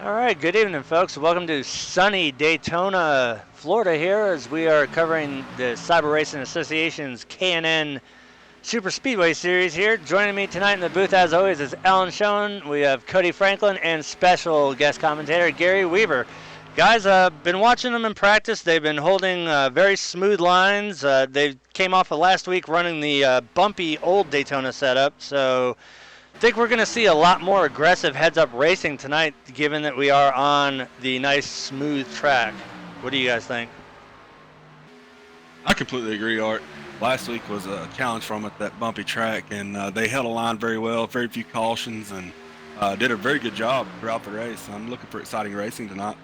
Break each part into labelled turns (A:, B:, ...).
A: All right, good evening, folks. Welcome to sunny Daytona, Florida here as we are covering the Cyber Racing Association's K&N Super Speedway Series here. Joining me tonight in the booth, as always, is Alan Schoen. We have Cody Franklin and special guest commentator Gary Weaver. Guys, been watching them in practice. They've been holding very smooth lines. They came off of last week running the bumpy old Daytona setup, so I think we're going to see a lot more aggressive heads-up racing tonight, given that we are on the nice, smooth track. What do you guys think?
B: I completely agree, Art. Last week was a challenge from it, that bumpy track, and they held a line very well, very few cautions, and did a very good job throughout the race. I'm looking for exciting racing tonight.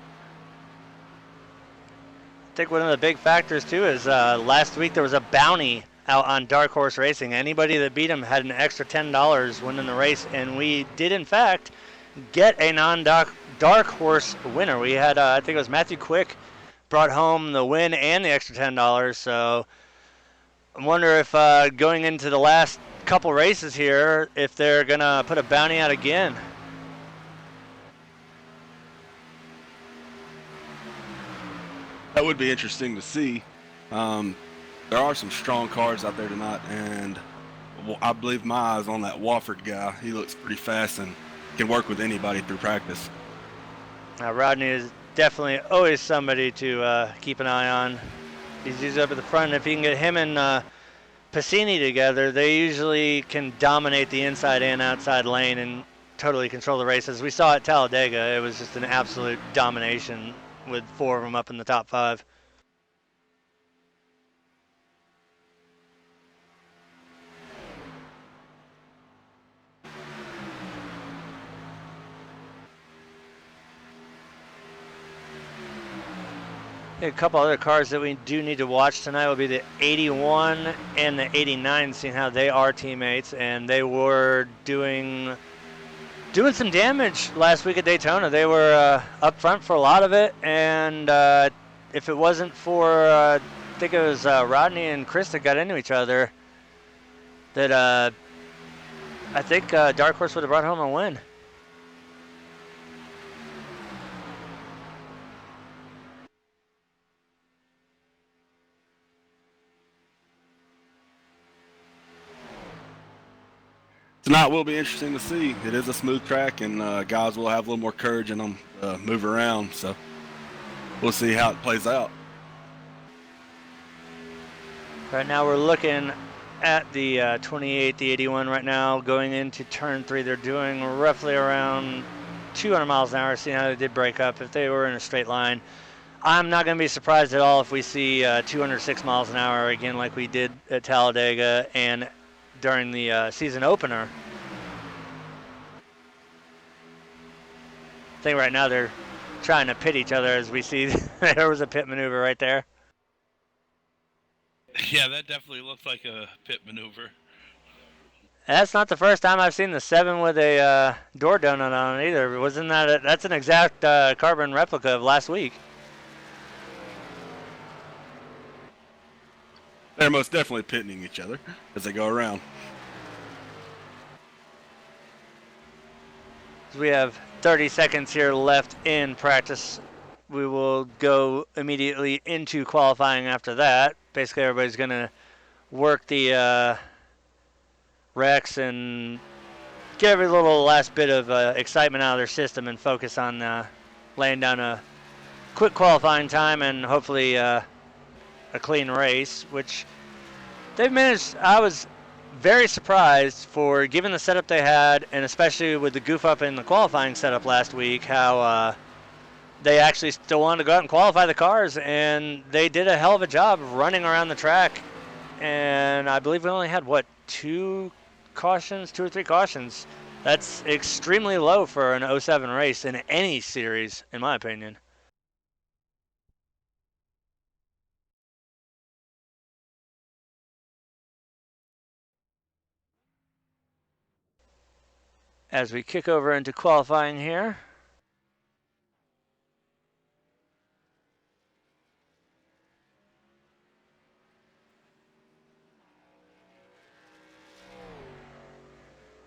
A: I think one of the big factors, too, is last week there was a bounty out on Dark Horse Racing. Anybody that beat them had an extra $10 winning the race, and we did, in fact, get a non-Dark Horse winner. We had, I think it was Matthew Quick, brought home the win and the extra $10, so I wonder if going into the last couple races here, if they're going to put a bounty out again.
B: That would be interesting to see. There are some strong cars out there tonight, and I believe my eyes on that Wofford guy. He looks pretty fast and can work with anybody through practice.
A: Rodney is definitely always somebody to keep an eye on. He's usually up at the front. If you can get him and Passini together, they usually can dominate the inside and outside lane and totally control the races. We saw at Talladega, it was just an absolute domination with four of them up in the top five. A couple other cars that we do need to watch tonight will be the 81 and the 89, seeing how they are teammates, and they were doing some damage last week at Daytona. They were up front for a lot of it, and if it wasn't for, I think it was Rodney and Chris that got into each other, that I think Dark Horse would have brought home a win.
B: Tonight will be interesting to see. It is a smooth track, and guys will have a little more courage in them to move around, so we'll see how it plays out.
A: Right now we're looking at the 28, the 81 right now, going into turn 3. They're doing roughly around 200 miles an hour, seeing how they did break up. If they were in a straight line, I'm not going to be surprised at all if we see 206 miles an hour again like we did at Talladega and during the season opener. I think right now they're trying to pit each other as we see there was a pit maneuver right there.
C: Yeah, that definitely looks like a pit maneuver.
A: That's not the first time I've seen the 7 with a door donut on it either. Wasn't that that's an exact carbon replica of last week.
B: They're most definitely pitting each other as they go around.
A: We have 30 seconds here left in practice. We will go immediately into qualifying after that. Basically, everybody's going to work the wrecks and get every little last bit of excitement out of their system and focus on laying down a quick qualifying time and hopefully a clean race, which they've managed. I was very surprised for given the setup they had, and especially with the goof up in the qualifying setup last week, how they actually still wanted to go out and qualify the cars, and they did a hell of a job running around the track. And I believe we only had, what, 2 or 3 cautions. That's extremely low for an 07 race in any series, in my opinion. As we kick over into qualifying here.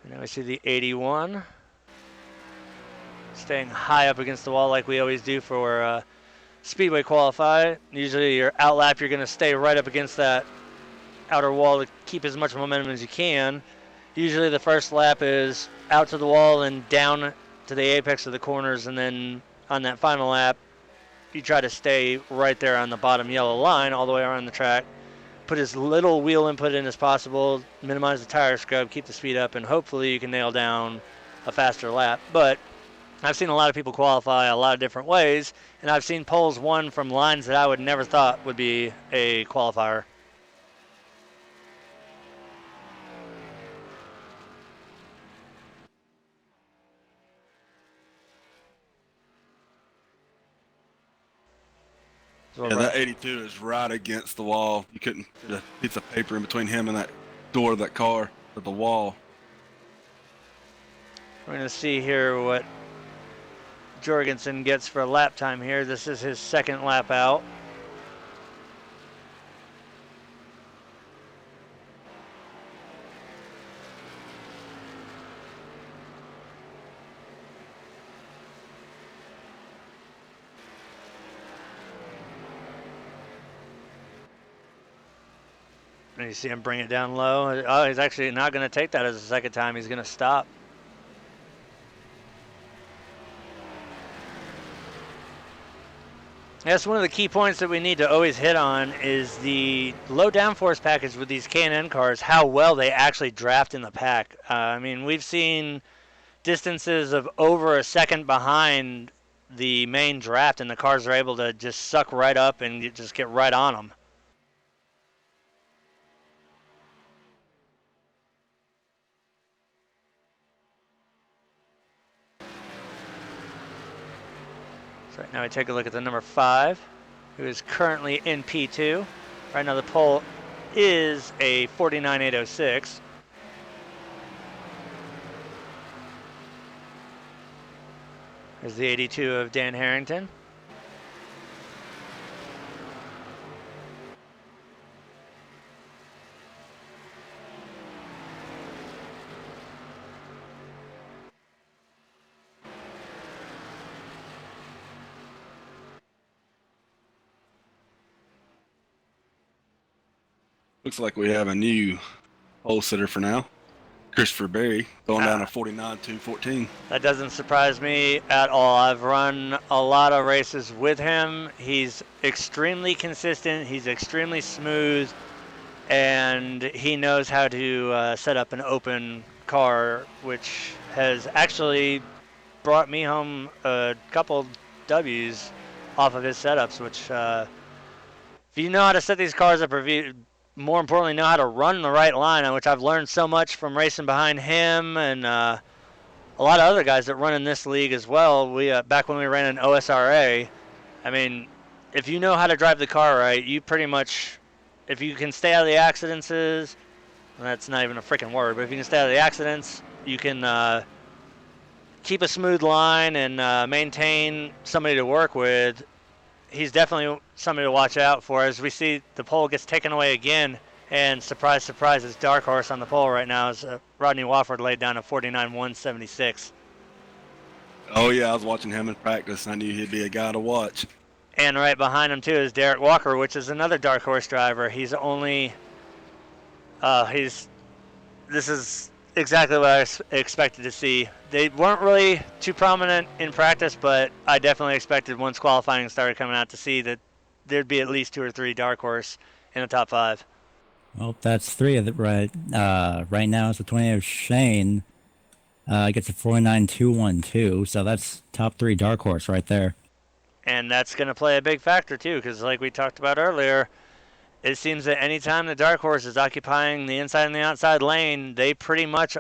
A: And then we see the 81. staying high up against the wall like we always do for Speedway qualify. Usually your out lap, you're going to stay right up against that outer wall to keep as much momentum as you can. Usually the first lap is out to the wall and down to the apex of the corners, and then on that final lap, you try to stay right there on the bottom yellow line all the way around the track. Put as little wheel input in as possible, minimize the tire scrub, keep the speed up, and hopefully you can nail down a faster lap. But I've seen a lot of people qualify a lot of different ways, and I've seen poles won from lines that I would never thought would be a qualifier.
B: Yeah, that 82 is right against the wall. You couldn't fit a piece of paper in between him and that door of that car or the wall.
A: We're going to see here what Jorgensen gets for lap time here. This is his second lap out. And you see him bring it down low. Oh, he's actually not going to take that as a second time. He's going to stop. That's one of the key points that we need to always hit on is the low downforce package with these K&N cars, how well they actually draft in the pack. I mean, we've seen distances of over a second behind the main draft, and the cars are able to just suck right up and just get right on them. So right now we take a look at the number 5, who is currently in P2. Right now the pole is a 49.806. There's the 82 of Dan Harrington.
B: Looks like we have a new pole sitter for now. Christopher Berry going down to 49.214.
A: That doesn't surprise me at all. I've run a lot of races with him. He's extremely consistent. He's extremely smooth, and he knows how to set up an open car, which has actually brought me home a couple W's off of his setups, which if you know how to set these cars up, or more importantly, know how to run the right line, which I've learned so much from racing behind him and a lot of other guys that run in this league as well. We back when we ran in OSRA, I mean, if you know how to drive the car right, you pretty much, if you can stay out of the accidents, that's not even a freaking word, but if you can stay out of the accidents, you can keep a smooth line and maintain somebody to work with. He's definitely somebody to watch out for. As we see the pole gets taken away again, and surprise, surprise, his dark horse on the pole right now is Rodney Wofford laid down a 49.176.
B: Oh yeah, I was watching him in practice, and I knew he'd be a guy to watch.
A: And right behind him too is Derek Walker, which is another dark horse driver. He's only, this is exactly what I expected to see. They weren't really too prominent in practice, but I definitely expected once qualifying started coming out to see that there'd be at least 2 or 3 dark horse in the top 5.
D: Well, that's 3 of it right. Right now it's the 20 of Shane. Gets a 49.212, so that's top 3 dark horse right there.
A: And that's going to play a big factor too, because like we talked about earlier, it seems that anytime the dark horse is occupying the inside and the outside lane, they pretty much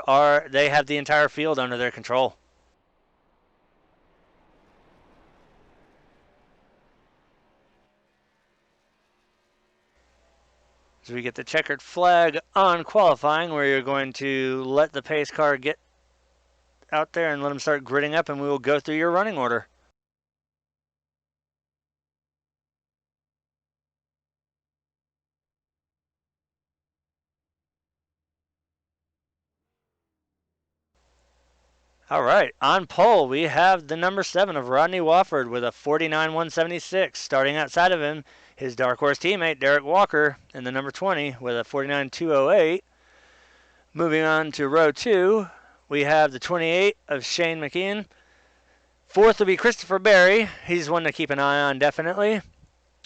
A: they have the entire field under their control. So we get the checkered flag on qualifying, where you're going to let the pace car get out there and let them start gridding up, and we will go through your running order. All right, on pole we have the number 7 of Rodney Wofford with a 49.176. Starting outside of him, his dark horse teammate Derek Walker in the number 20 with a 49.208. Moving on to row 2, we have the 28 of Shane McKeon. Fourth will be Christopher Berry. He's one to keep an eye on, definitely.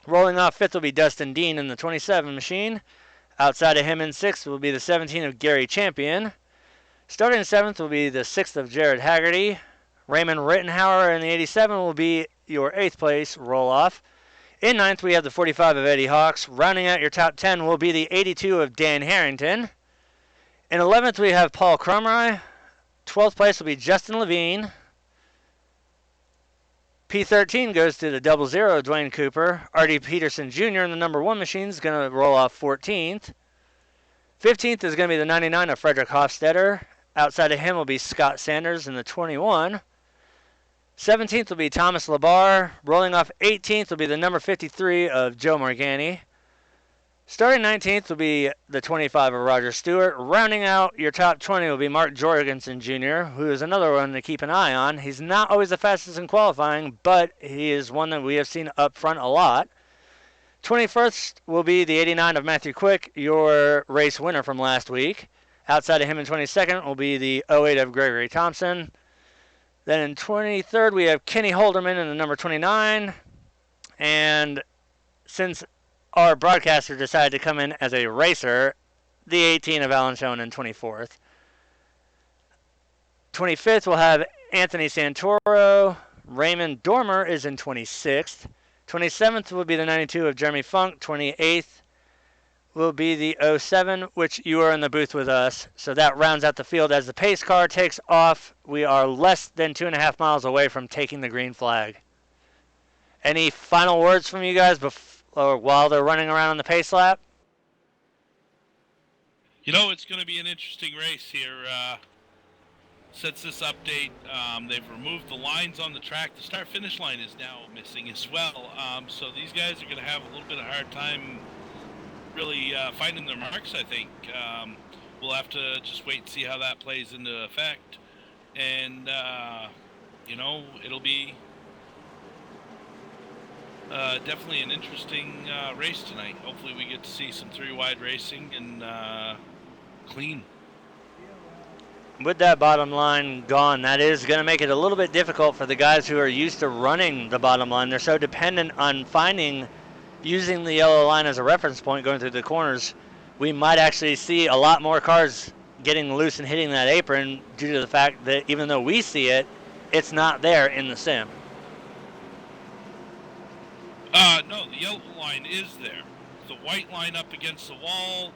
A: Rolling off fifth will be Dustin Dean in the 27 machine. Outside of him in sixth will be the 17 of Gary Champion. Starting seventh will be the 6th of Jared Haggerty. Raymond Rittenhauer in the 87 will be your 8th place roll-off. In ninth, we have the 45 of Eddie Hawks. Rounding out your top 10 will be the 82 of Dan Harrington. In 11th, we have Paul Crumry. 12th place will be Justin Levine. P13 goes to the 00 Dwayne Cooper. R.D. Peterson Jr. in the number 1 machine is going to roll off 14th. 15th is going to be the 99 of Frederick Hofstetter. Outside of him will be Scott Sanders in the 21. 17th will be Thomas Labar. Rolling off 18th will be the number 53 of Joe Morgani. Starting 19th will be the 25 of Roger Stewart. Rounding out your top 20 will be Mark Jorgensen Jr., who is another one to keep an eye on. He's not always the fastest in qualifying, but he is one that we have seen up front a lot. 21st will be the 89 of Matthew Quick, your race winner from last week. Outside of him in 22nd will be the 08 of Gregory Thompson. Then in 23rd, we have Kenny Holderman in the number 29. And since our broadcaster decided to come in as a racer, the 18 of Alan Schoen in 24th. 25th, we'll have Anthony Santoro. Raymond Dormer is in 26th. 27th will be the 92 of Jeremy Funk. 28th will be the 07, which you are in the booth with us. So that rounds out the field. As the pace car takes off, we are less than 2.5 miles away from taking the green flag. Any final words from you guys while they're running around on the pace lap?
C: You know, it's going to be an interesting race here. Since this update, they've removed the lines on the track. The start-finish line is now missing as well. So these guys are going to have a little bit of a hard time really finding their marks, I think. We'll have to just wait and see how that plays into effect. And, you know, it'll be definitely an interesting race tonight. Hopefully we get to see some three-wide racing and clean.
A: With that bottom line gone, that is going to make it a little bit difficult for the guys who are used to running the bottom line. They're so dependent on using the yellow line as a reference point going through the corners. We might actually see a lot more cars getting loose and hitting that apron due to the fact that even though we see it, it's not there in the sim.
C: No, the yellow line is there. The white line up against the wall,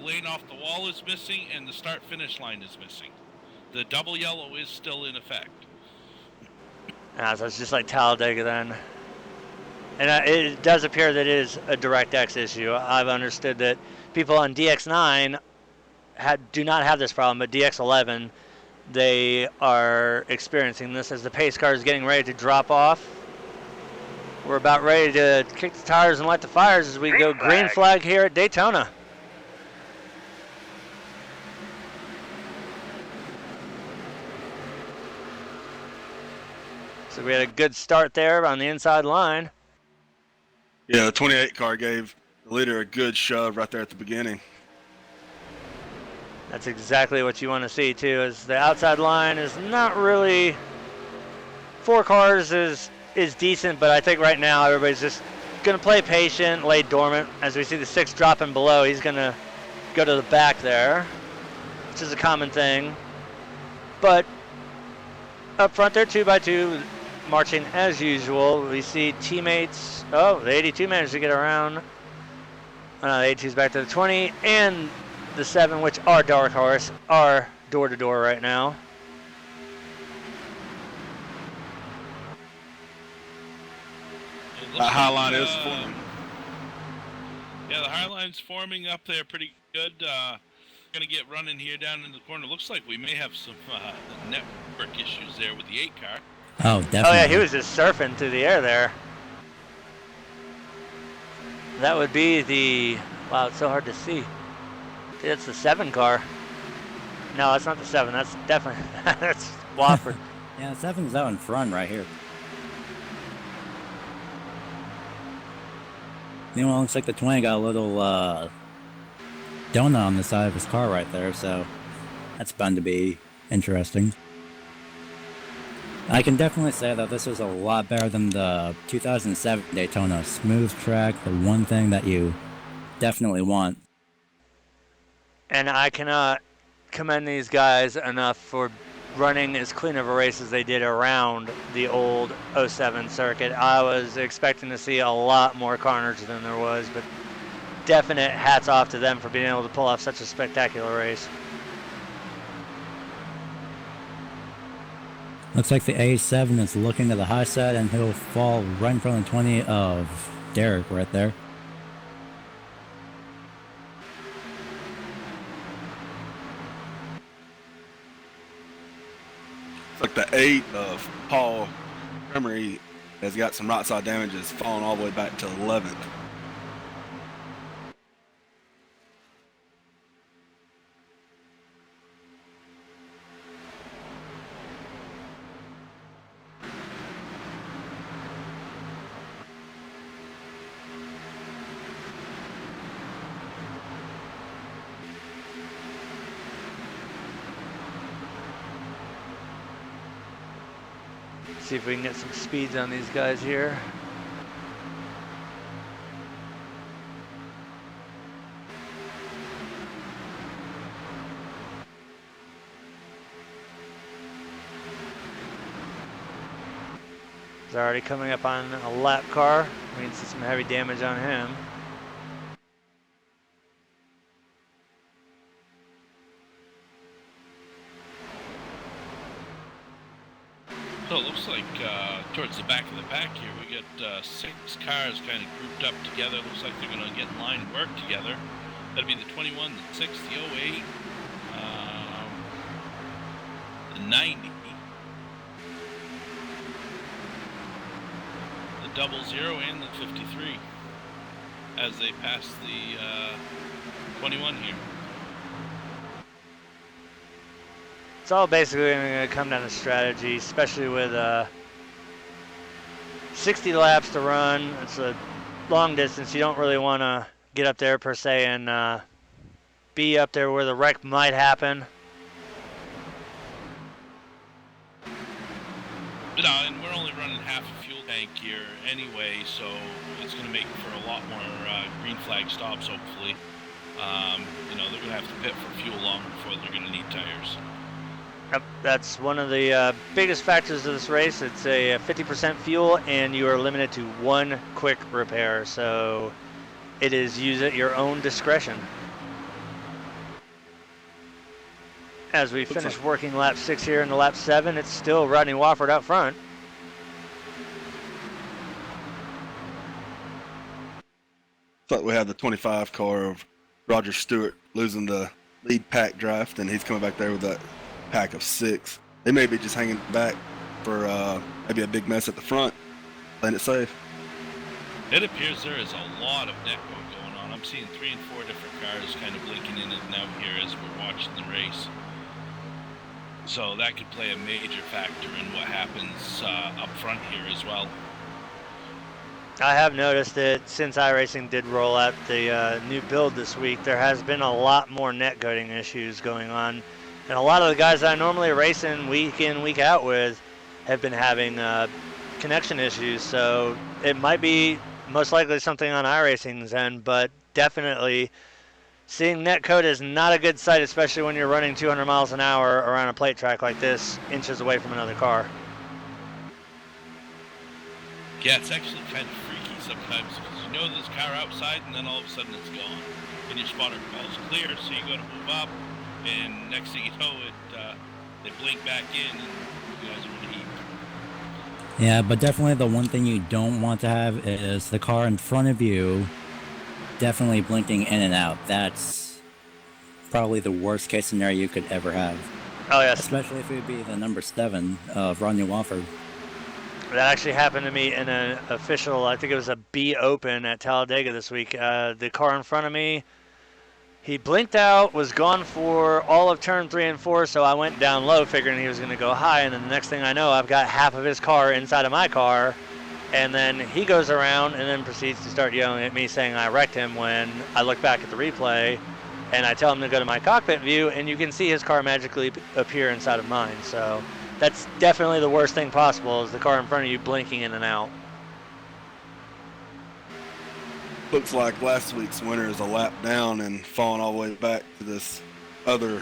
C: lane off the wall is missing, and the start-finish line is missing. The double yellow is still in effect.
A: So it's just like Talladega then. And it does appear that it is a DirectX issue. I've understood that people on DX9 do not have this problem, but DX11, they are experiencing this as the pace car is getting ready to drop off. We're about ready to kick the tires and light the fires as we go green flag here at Daytona. So we had a good start there on the inside line.
B: Yeah, the 28 car gave the leader a good shove right there at the beginning.
A: That's exactly what you want to see too, is the outside line is not really, 4 cars is decent, but I think right now everybody's just going to play patient, lay dormant. As we see the 6 dropping below, he's going to go to the back there, which is a common thing. But up front there, 2x2, marching as usual. We see teammates. Oh, the 82 managed to get around. The 82's back to the 20, and the 7, which are Dark Horse, are door-to-door right now.
B: That high line is forming.
C: Yeah, the high line's forming up there pretty good. Going to get running here down in the corner. Looks like we may have some network issues there with the 8 car.
D: Oh, definitely.
A: Oh, yeah, he was just surfing through the air there. That would be the... Wow, it's so hard to see. It's the 7 car. No, that's not the 7. That's definitely... that's Wofford.
D: Yeah, 7's out in front right here. Meanwhile, looks like the 20 got a little donut on the side of his car right there, so that's bound to be interesting. I can definitely say that this is a lot better than the 2007 Daytona. Smooth track, the one thing that you definitely want.
A: And I cannot commend these guys enough for running as clean of a race as they did around the old 07 circuit. I was expecting to see a lot more carnage than there was, but definite hats off to them for being able to pull off such a spectacular race.
D: Looks like the A7 is looking to the high side, and he'll fall right in front of the 20 of Derek right there.
B: It's like the 8 of Paul Emery has got some right side damages, falling all the way back to 11th.
A: See if we can get some speeds on these guys here. He's already coming up on a lap car. We can see some heavy damage on him.
C: So it looks like towards the back of the pack here, we get 6 cars kind of grouped up together. Looks like they're going to get in line and work together. That'd be the 21, the 6, the 08, the 90, the 00, and the 53 as they pass the 21 here.
A: It's all basically going to come down to strategy, especially with 60 laps to run. It's a long distance. You don't really want to get up there per se and be up there where the wreck might happen.
C: No, and we're only running half a fuel tank here anyway, so it's going to make for a lot more green flag stops, hopefully. You know, they're going to have to pit for fuel long before they're going to need tires.
A: Yep, that's one of the biggest factors of this race. It's a 50% fuel, and you are limited to 1 quick repair, so it is use at your own discretion. As we finish working lap 6 here into lap 7, it's still Rodney Wofford out front.
B: Thought we had the 25 car of Roger Stewart losing the lead pack draft, and he's coming back there with that pack of 6. They may be just hanging back for maybe a big mess at the front, playing it safe.
C: It appears there is a lot of network going on. I'm seeing 3 and 4 different cars kind of blinking in and out here as we're watching the race. So that could play a major factor in what happens up front here as well.
A: I have noticed that since iRacing did roll out the new build this week, there has been a lot more net coding issues going on. And a lot of the guys that I normally race in, week out with, have been having connection issues. So it might be most likely something on iRacing's end, but definitely seeing netcode is not a good sight, especially when you're running 200 miles an hour around a plate track like this, inches away from another car.
C: Yeah, it's actually kind of freaky sometimes because you know there's a car outside and then all of a sudden it's gone. And your spotter calls clear, so you got to move up. And next thing you know, they blink back in, and you guys are in heat.
D: Yeah, but definitely the one thing you don't want to have is the car in front of you definitely blinking in and out. That's probably the worst case scenario you could ever have.
A: Oh, yes.
D: Especially if it would be the number 7 of Rodney Wofford.
A: That actually happened to me in an official, I think it was a B Open at Talladega this week. The car in front of me He blinked out, was gone for all of turn 3 and 4, so I went down low figuring he was going to go high, and then the next thing I know, I've got half of his car inside of my car, and then he goes around and then proceeds to start yelling at me saying I wrecked him when I look back at the replay, and I tell him to go to my cockpit view, and you can see his car magically appear inside of mine, so that's definitely the worst thing possible is the car in front of you blinking in and out.
B: Looks like last week's winner is a lap down and falling all the way back to this other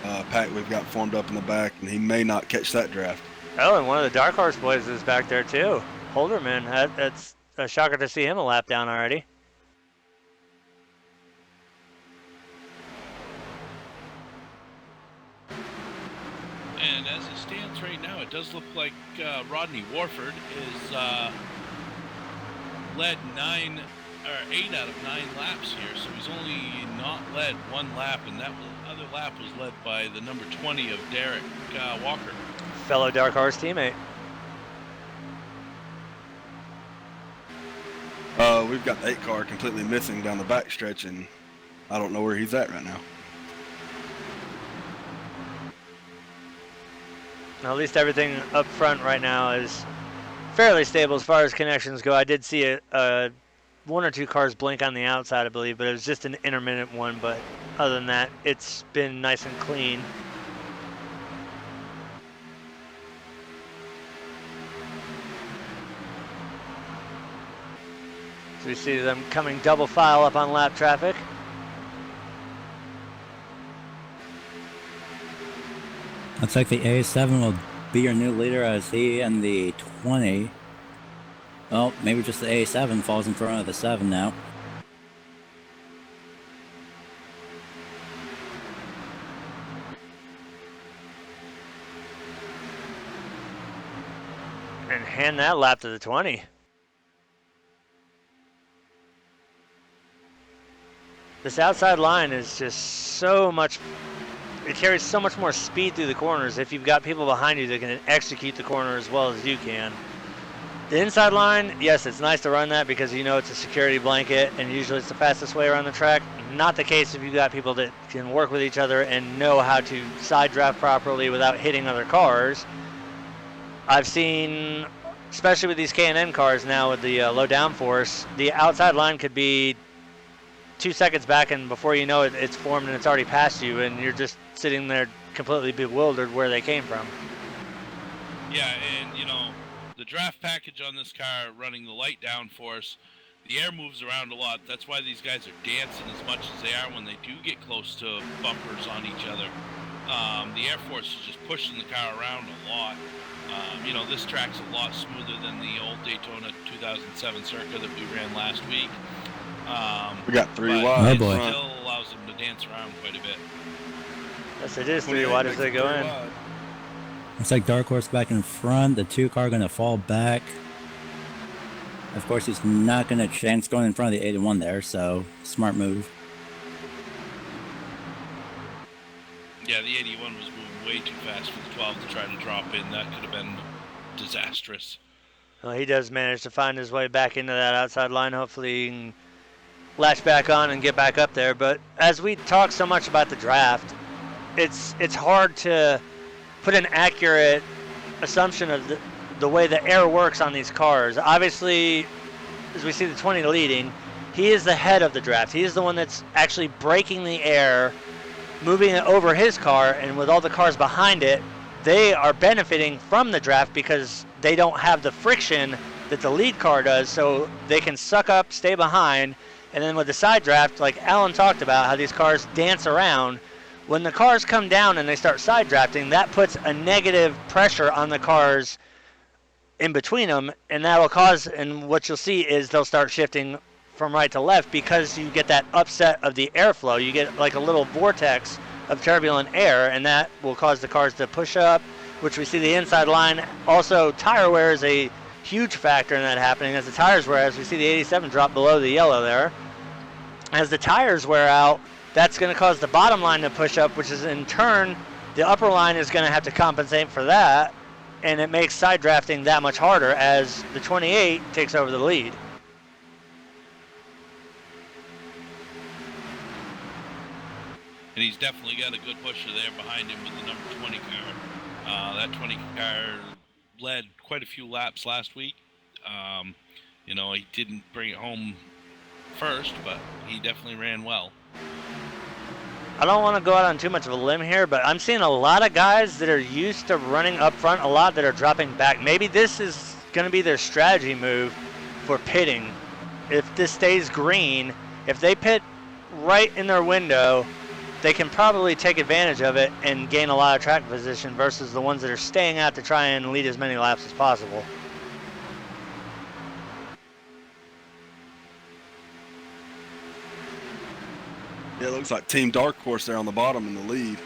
B: pack we've got formed up in the back, and he may not catch that draft.
A: Oh, and one of the Dark Horse boys is back there too. Holderman, that's a shocker to see him a lap down already.
C: And as it stands right now, it does look like Rodney Warford is led 8 out of 9 laps here, so he's only not led 1 lap, and that other lap was led by the number 20 of Derek Walker.
A: Fellow Dark Horse teammate.
B: We've got the 8 car completely missing down the back stretch, and I don't know where he's at right now.
A: Now, at least everything up front right now is fairly stable as far as connections go. I did see a 1 or 2 cars blink on the outside, I believe, but it was just an intermittent one. But other than that, it's been nice and clean. So we see them coming double file up on lap traffic.
D: Looks like the A7 will be your new leader as he and the 20. Well, maybe just the A7 falls in front of the 7 now.
A: And hand that lap to the 20. This outside line is just so much, it carries so much more speed through the corners if you've got people behind you that can execute the corner as well as you can. The inside line, yes, it's nice to run that because you know it's a security blanket and usually it's the fastest way around the track. Not the case if you've got people that can work with each other and know how to side draft properly without hitting other cars. I've seen, especially with these K&N cars now with the low downforce, the outside line could be 2 seconds back, and before you know it, it's formed and it's already past you, and you're just sitting there completely bewildered where they came from.
C: Yeah, and you know, the draft package on this car running the light downforce, the air moves around a lot. That's why these guys are dancing as much as they are when they do get close to bumpers on each other. The air force is just pushing the car around a lot. You know, this track's a lot smoother than the old Daytona 2007 circuit that we ran last week.
B: We got 3
C: but
B: wide.
C: it
D: Oh, boy.
C: still allows them to dance around quite a bit.
A: Yes, it is 3 wide as they go in.
D: Looks like Dark Horse back in front. The 2 car going to fall back. Of course, he's not going to chance going in front of the 8-1 there, so smart move.
C: Yeah, the 81 was moving way too fast for the 12 to try to drop in. That could have been disastrous.
A: Well, he does manage to find his way back into that outside line. Hopefully he can latch back on and get back up there. But as we talk so much about the draft, it's hard to put an accurate assumption of the way the air works on these cars. Obviously, as we see the 20 leading, he is the head of the draft. He is the one that's actually breaking the air, moving it over his car, and with all the cars behind it, they are benefiting from the draft because they don't have the friction that the lead car does, so they can suck up, stay behind, and then with the side draft, like Alan talked about, how these cars dance around, when the cars come down and they start side drafting, that puts a negative pressure on the cars in between them, and that'll cause, and what you'll see is they'll start shifting from right to left because you get that upset of the airflow. You get like a little vortex of turbulent air, and that will cause the cars to push up, which we see the inside line. Also, tire wear is a huge factor in that happening. As the tires wear, as we see the 87 drop below the yellow there. As the tires wear out, that's going to cause the bottom line to push up, which is in turn, the upper line is going to have to compensate for that, and it makes side drafting that much harder as the 28 takes over the lead.
C: and he's definitely got a good pusher there behind him with the number 20 car. That 20 car led quite a few laps last week. You know, he didn't bring it home first, but he definitely ran well.
A: I don't want to go out on too much of a limb here, but I'm seeing a lot of guys that are used to running up front a lot that are dropping back. Maybe this is going to be their strategy move for pitting. If this stays green, if they pit right in their window, they can probably take advantage of it and gain a lot of track position versus the ones that are staying out to try and lead as many laps as possible.
B: Yeah, it looks like Team Dark Horse there on the bottom in the lead.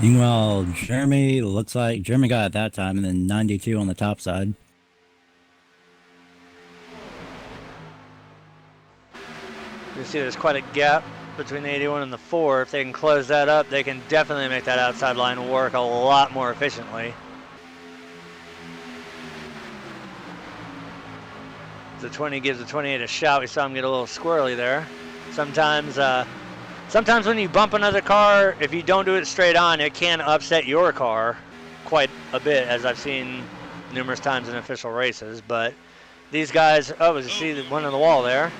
D: Meanwhile, Jeremy looks like Jeremy got it that time, and then 92 on the top side.
A: You see there's quite a gap between the 81 and the 4. If they can close that up, they can definitely make that outside line work a lot more efficiently. The 20 gives the 28 a shot. We saw him get a little squirrely there. Sometimes when you bump another car, if you don't do it straight on, it can upset your car quite a bit, as I've seen numerous times in official races. But these guys, oh, you see one on the wall there.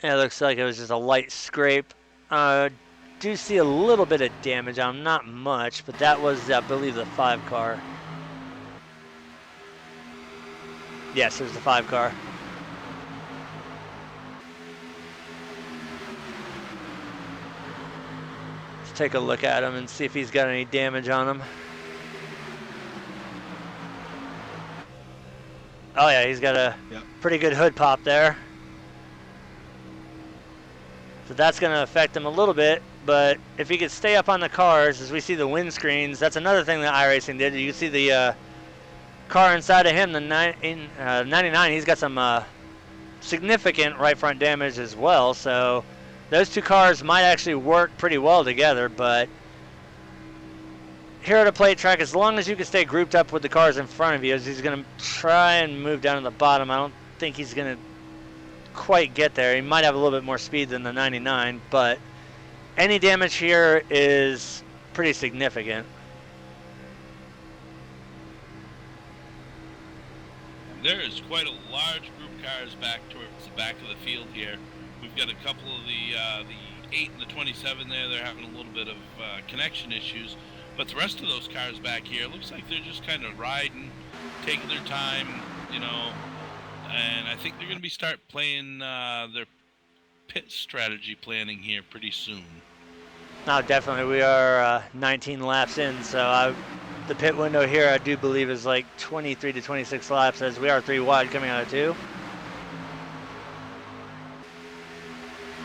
A: Yeah, it looks like it was just a light scrape. Do see a little bit of damage on him, not much, but that was, I believe, the 5 car. Yes, it was the 5 car. Let's take a look at him and see if he's got any damage on him. Oh yeah, he's got a pretty good hood pop there. So that's going to affect him a little bit, but if he could stay up on the cars, as we see the windscreens, that's another thing that iRacing did. You can see the car inside of him, the 99, he's got some significant right front damage as well, so those two cars might actually work pretty well together, but here at a plate track, as long as you can stay grouped up with the cars in front of you, as he's going to try and move down to the bottom. I don't think he's going to quite get there. He might have a little bit more speed than the 99, but any damage here is pretty significant.
C: There is quite a large group of cars back towards the back of the field here. We've got a couple of the 8 and the 27 there. They're having a little bit of connection issues, but the rest of those cars back here, it looks like they're just kind of riding, taking their time, you know. And I think they're going to start playing their pit strategy planning here pretty soon.
A: No, definitely. We are 19 laps in, so the pit window here I do believe is like 23 to 26 laps, as we are 3 wide coming out of 2.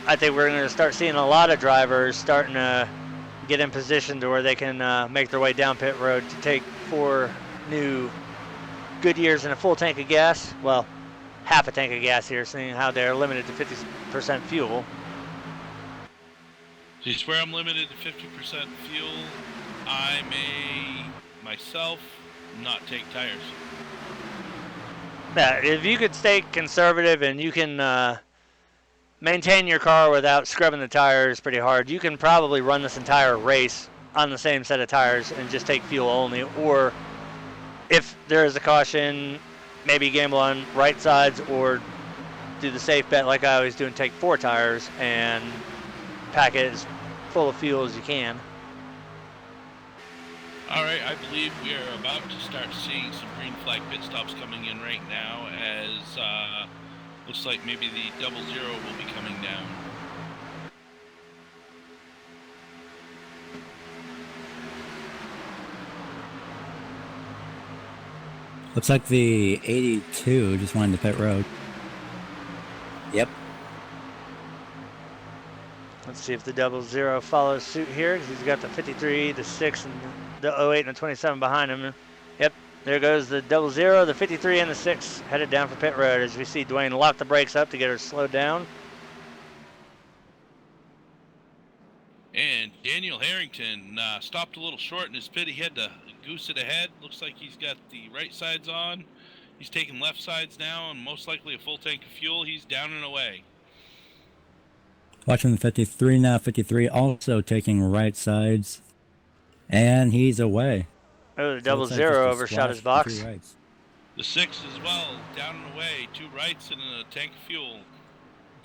A: I think we're going to start seeing a lot of drivers starting to get in position to where they can make their way down pit road to take 4 new Goodyears and a full tank of gas. Well, half a tank of gas here, seeing how they're limited to 50% fuel.
C: So you swear I'm limited to 50% fuel, I may myself not take tires.
A: Yeah, if you could stay conservative and you can maintain your car without scrubbing the tires pretty hard, you can probably run this entire race on the same set of tires and just take fuel only. Or if there is a caution, maybe gamble on right sides or do the safe bet like I always do and take 4 tires and pack it as full of fuel as you can.
C: All right, I believe we are about to start seeing some green flag pit stops coming in right now, as looks like maybe the 00 will be coming down.
D: Looks like the 82 just wanted to pit road. Yep.
A: Let's see if the 00 follows suit here, because he's got the 53, the 6, and the 08 and the 27 behind him. Yep, there goes the 00, the 53, and the 6 headed down for pit road, as we see Dwayne lock the brakes up to get her slowed down.
C: And Daniel Harrington stopped a little short in his pit. He had to Goose it ahead. Looks like he's got the right sides on. He's taking left sides now, and most likely a full tank of fuel. He's down and away.
D: Watching the 53 now. 53 also taking right sides. And he's away.
A: Oh, the
D: So it
A: double
D: looks like
A: zero
D: just a
A: overshot his
D: splash
A: box.
D: and 2 rights.
C: The 6 as well, down and away. 2 rights and a tank of fuel.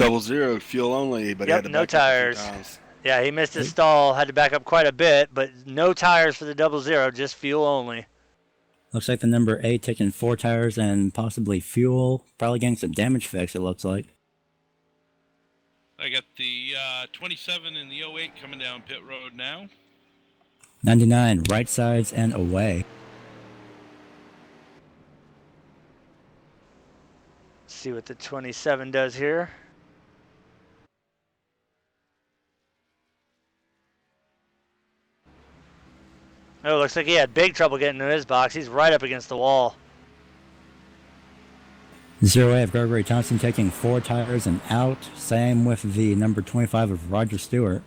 B: 00 fuel only, but he
A: Yep,
B: had to
A: no
B: back up a few
A: tires.
B: times.
A: Yeah, he missed his stall, had to back up quite a bit, but no tires for the 00, just fuel only.
D: Looks like the number 8 taking 4 tires and possibly fuel. Probably getting some damage fix, it looks like.
C: I got the 27 and the 08 coming down pit road now.
D: 99, right sides and away.
A: See what the 27 does here. Oh, looks like he had big trouble getting to his box. He's right up against the wall.
D: 0A of Gregory Thompson taking 4 tires and out. Same with the number 25 of Roger Stewart.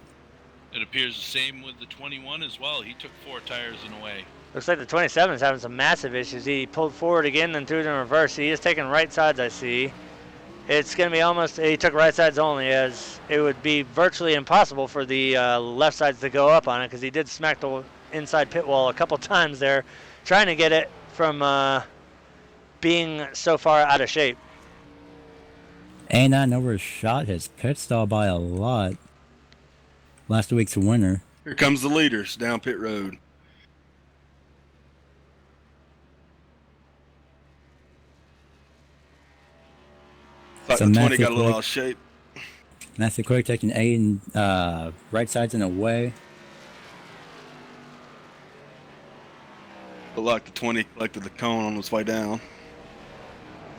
C: It appears the same with the 21 as well. He took 4 tires and away.
A: Looks like the 27 is having some massive issues. He pulled forward again, then threw it in reverse. He is taking right sides, I see. It's going to be almost, he took right sides only, as it would be virtually impossible for the left sides to go up on it, because he did smack the inside pit wall a couple times there, trying to get it from being so far out of shape.
D: A9 overshot his pit stall by a lot. Last week's winner.
B: Here comes the leaders down pit road. Like
D: So
B: the 20
D: Matthew
B: got a little
D: Quick-
B: out of shape.
D: Matthew Quick taking 8 and right sides and away.
B: But like the 20 collected the cone on its way down.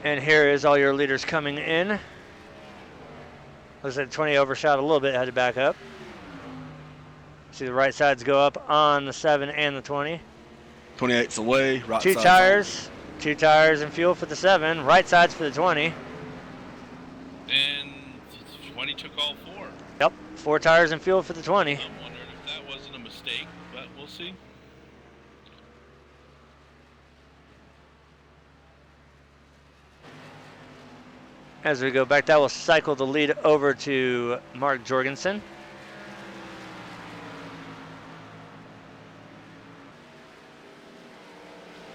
A: And here is all your leaders coming in. Looks like 20 overshot a little bit, had to back up. See the right sides go up on the 7 and the 20.
B: 28's away. Right
A: 2
B: side's
A: tires. 2 tires and fuel for the 7. Right sides for the 20.
C: And 20 took all 4.
A: Yep, 4 tires and fuel for the 20.
C: I'm wondering if that wasn't a mistake, but we'll see.
A: As we go back, that will cycle the lead over to Mark Jorgensen.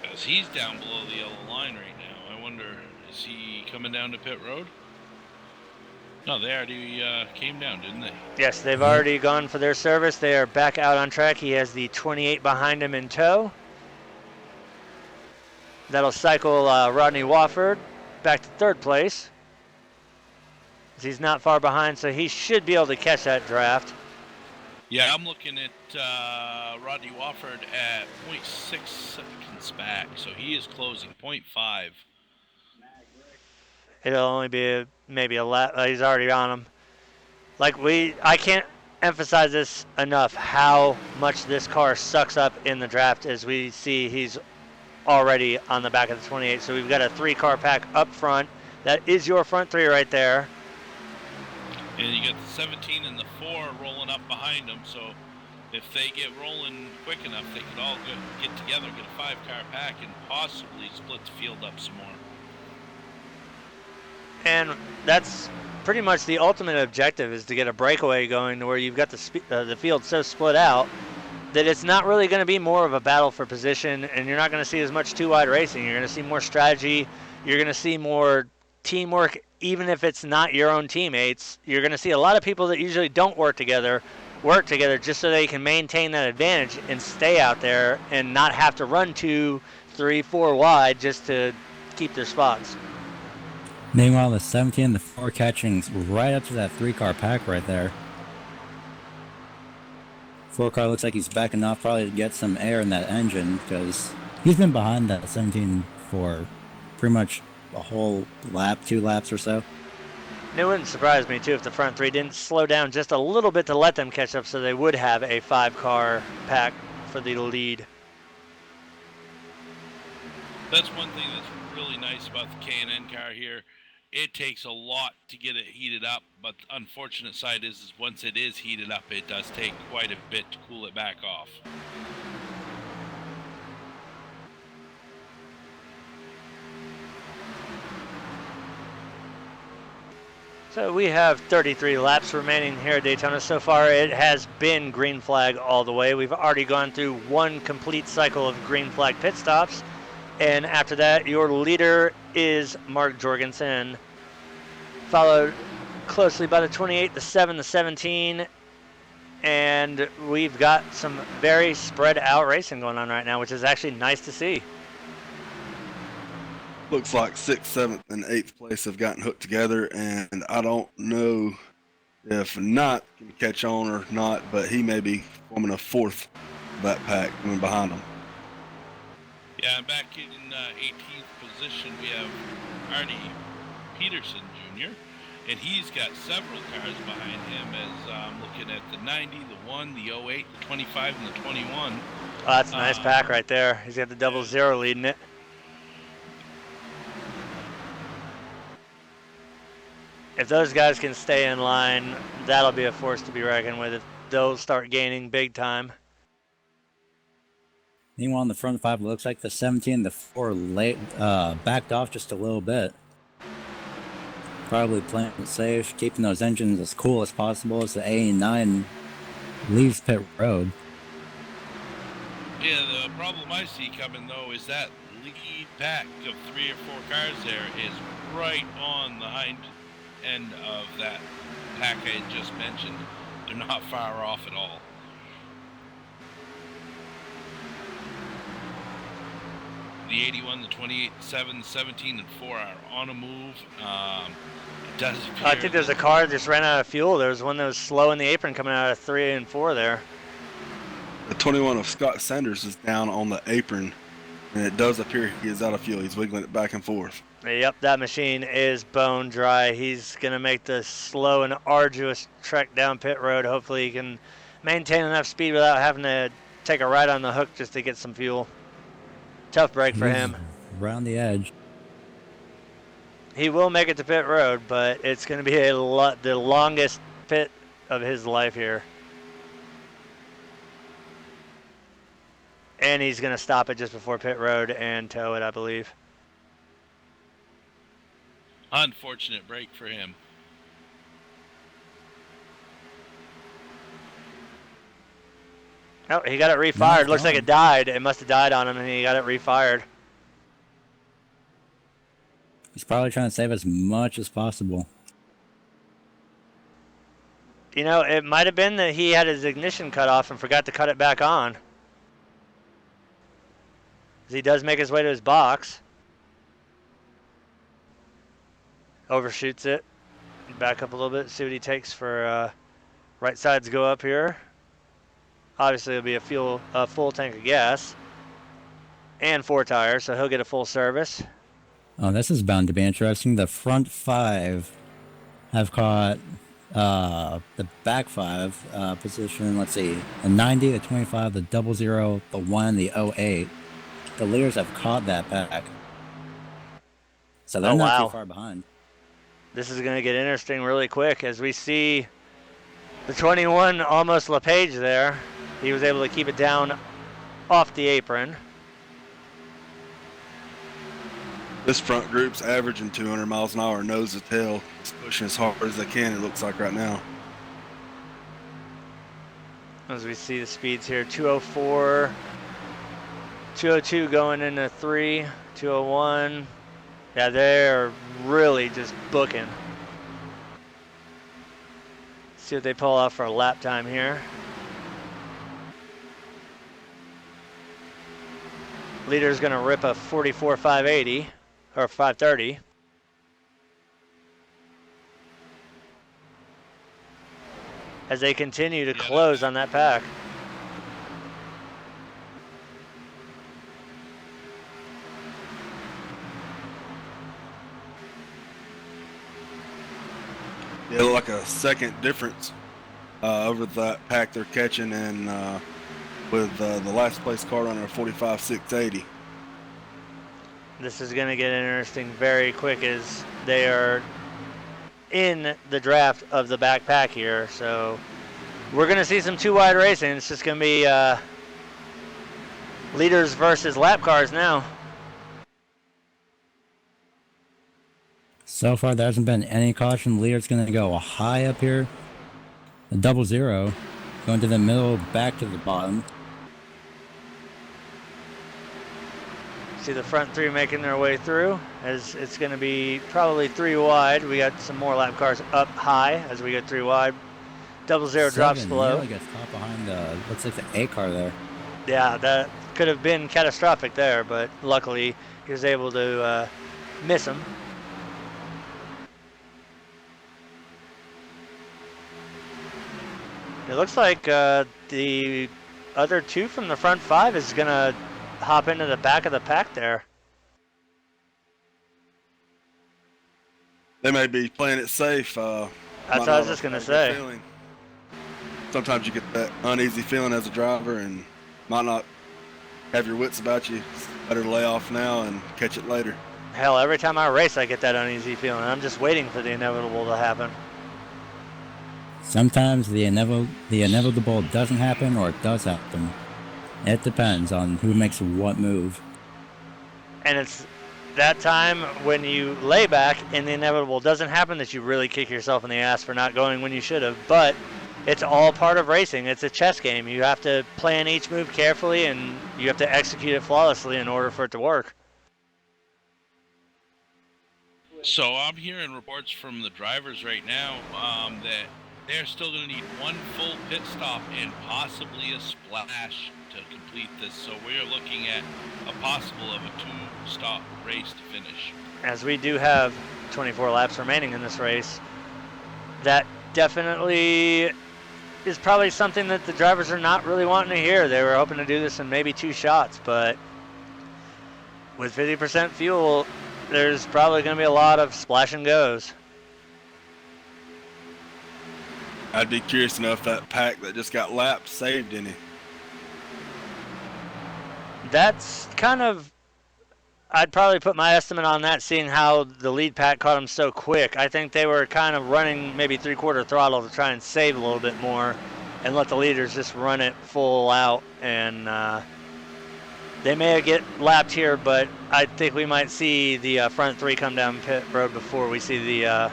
C: As he's down below the yellow line right now. I wonder, is he coming down to pit road? No, they already came down, didn't they?
A: Yes, they've already gone for their service. They are back out on track. He has the 28 behind him in tow. That'll cycle Rodney Wofford back to 3rd place. He's not far behind, so he should be able to catch that draft.
C: Yeah, I'm looking at Rodney Wofford at 0.6 seconds back, so he is closing 0.5.
A: It'll only be maybe a lap. He's already on him. I can't emphasize this enough, how much this car sucks up in the draft, as we see he's already on the back of the 28. So we've got a 3-car pack up front. That is your front 3 right there.
C: And you got the 17 and the 4 rolling up behind them, so if they get rolling quick enough, they could all get together, get a 5-car pack, and possibly split the field up some more.
A: And that's pretty much the ultimate objective, is to get a breakaway going to where you've got the field so split out that it's not really going to be more of a battle for position, and you're not going to see as much 2-wide racing. You're going to see more strategy. You're going to see more teamwork, even if it's not your own teammates. You're going to see a lot of people that usually don't work together just so they can maintain that advantage and stay out there and not have to run 2, 3, 4 wide just to keep their spots.
D: Meanwhile, the 17 and the 4 catching right up to that 3-car pack right there. 4-car looks like he's backing off, probably to get some air in that engine, because he's been behind that 17 for pretty much a whole lap, 2 laps or so.
A: And it wouldn't surprise me too if the front 3 didn't slow down just a little bit to let them catch up, so they would have a 5-car pack for the lead.
C: That's one thing that's really nice about the K&N car here. It takes a lot to get it heated up, but the unfortunate side is once it is heated up, it does take quite a bit to cool it back off.
A: So we have 33 laps remaining here at Daytona. So far it has been green flag all the way. We've already gone through one complete cycle of green flag pit stops. And after that, your leader is Mark Jorgensen, followed closely by the 28, the 7, the 17. And we've got some very spread out racing going on right now, which is actually nice to see.
B: Looks like 6th, 7th, and 8th place have gotten hooked together, and I don't know if Knott can catch on or not, but he may be forming a 4th of that pack coming behind him.
C: Yeah, back in 18th position, we have Artie Peterson Jr., and he's got several cars behind him as I'm looking at the 90, the 1, the 08, the 25, and the 21.
A: Oh, that's a nice pack right there. He's got the 00 leading it. If those guys can stay in line, that'll be a force to be reckoned with. If they'll start gaining big time.
D: Meanwhile, in the front 5, it looks like the 17 and the 4 backed off just a little bit. Probably playing it safe, keeping those engines as cool as possible as the 89 leaves pit road.
C: Yeah, the problem I see coming, though, is that lead pack of 3 or 4 cars there is right on the hind end of that pack I just mentioned. They're not far off at all. The 81, the 28, 7, 17, and 4 are on a move. It does appear
A: I think there's a car that just ran out of fuel. There was one that was slow in the apron coming out of 3 and 4 there.
B: The 21 of Scott Sanders is down on the apron, and it does appear he is out of fuel. He's wiggling it back and forth.
A: Yep, that machine is bone dry. He's going to make the slow and arduous trek down pit road. Hopefully he can maintain enough speed without having to take a ride on the hook just to get some fuel. Tough break for him.
D: Around the edge.
A: He will make it to pit road, but it's going to be the longest pit of his life here. And he's going to stop it just before pit road and tow it, I believe.
C: unfortunate break for him.
A: Oh, he got it refired. Looks like it died. It must have died on him, and he got it refired.
D: He's probably trying to save as much as possible.
A: You know, it might have been that he had his ignition cut off and forgot to cut it back on. As he does make his way to his box. Overshoots it. Back up a little bit, see what he takes for right sides go up here. Obviously, it'll be a full tank of gas and 4 tires, so he'll get a full service.
D: Oh, this is bound to be interesting. The front 5 have caught the back 5 position. Let's see, the 90, the 25, the 00, the 1, the 08. The leaders have caught that back, so they're not too far behind.
A: This is going to get interesting really quick as we see the 21 almost LePage there. He was able to keep it down off the apron.
B: This front group's averaging 200 miles an hour, nose to tail. It's pushing as hard as they can, it looks like right now.
A: As we see the speeds here, 204, 202 going into 3, 201. Yeah, they're really just booking. See what they pull off for a lap time here. Leader's gonna rip a 44.580 or 530. As they continue to close on that pack.
B: Yeah, like a second difference over that pack they're catching, and with the last place car runner 45.680.
A: This is going to get interesting very quick as they are in the draft of the back pack here. So we're going to see some 2-wide racing. It's just going to be leaders versus lap cars now.
D: So far, there hasn't been any caution. The leader's going to go high up here. The 00 going to the middle, back to the bottom.
A: See the front three making their way through, as it's going to be probably 3 wide. We got some more lap cars up high as we get 3 wide. 00 drops below.
D: Nearly gets caught behind the, looks like the A car there.
A: Yeah, that could have been catastrophic there, but luckily he was able to miss him. It looks like the other 2 from the front 5 is going to hop into the back of the pack there.
B: They may be playing it safe.
A: That's what I was just going to say.
B: Feeling. Sometimes you get that uneasy feeling as a driver and might not have your wits about you. It's better to lay off now and catch it later.
A: Hell, every time I race, I get that uneasy feeling. I'm just waiting for the inevitable to happen.
D: Sometimes the inevitable doesn't happen, or it does happen. It depends on who makes what move.
A: And it's that time when you lay back and the inevitable doesn't happen that you really kick yourself in the ass for not going when you should have. But it's all part of racing. It's a chess game. You have to plan each move carefully, and you have to execute it flawlessly in order for it to work.
C: So I'm hearing reports from the drivers right now that they're still going to need 1 full pit stop and possibly a splash to complete this. So we're looking at a possible of a 2-stop race to finish.
A: As we do have 24 laps remaining in this race, that definitely is probably something that the drivers are not really wanting to hear. They were hoping to do this in maybe 2 shots, but with 50% fuel, there's probably going to be a lot of splash and goes.
B: I'd be curious to know if that pack that just got lapped saved any.
A: That's kind of, I'd probably put my estimate on that, seeing how the lead pack caught them so quick. I think they were kind of running maybe 3/4 throttle to try and save a little bit more and let the leaders just run it full out. And they may get lapped here, but I think we might see the front 3 come down pit road before we see the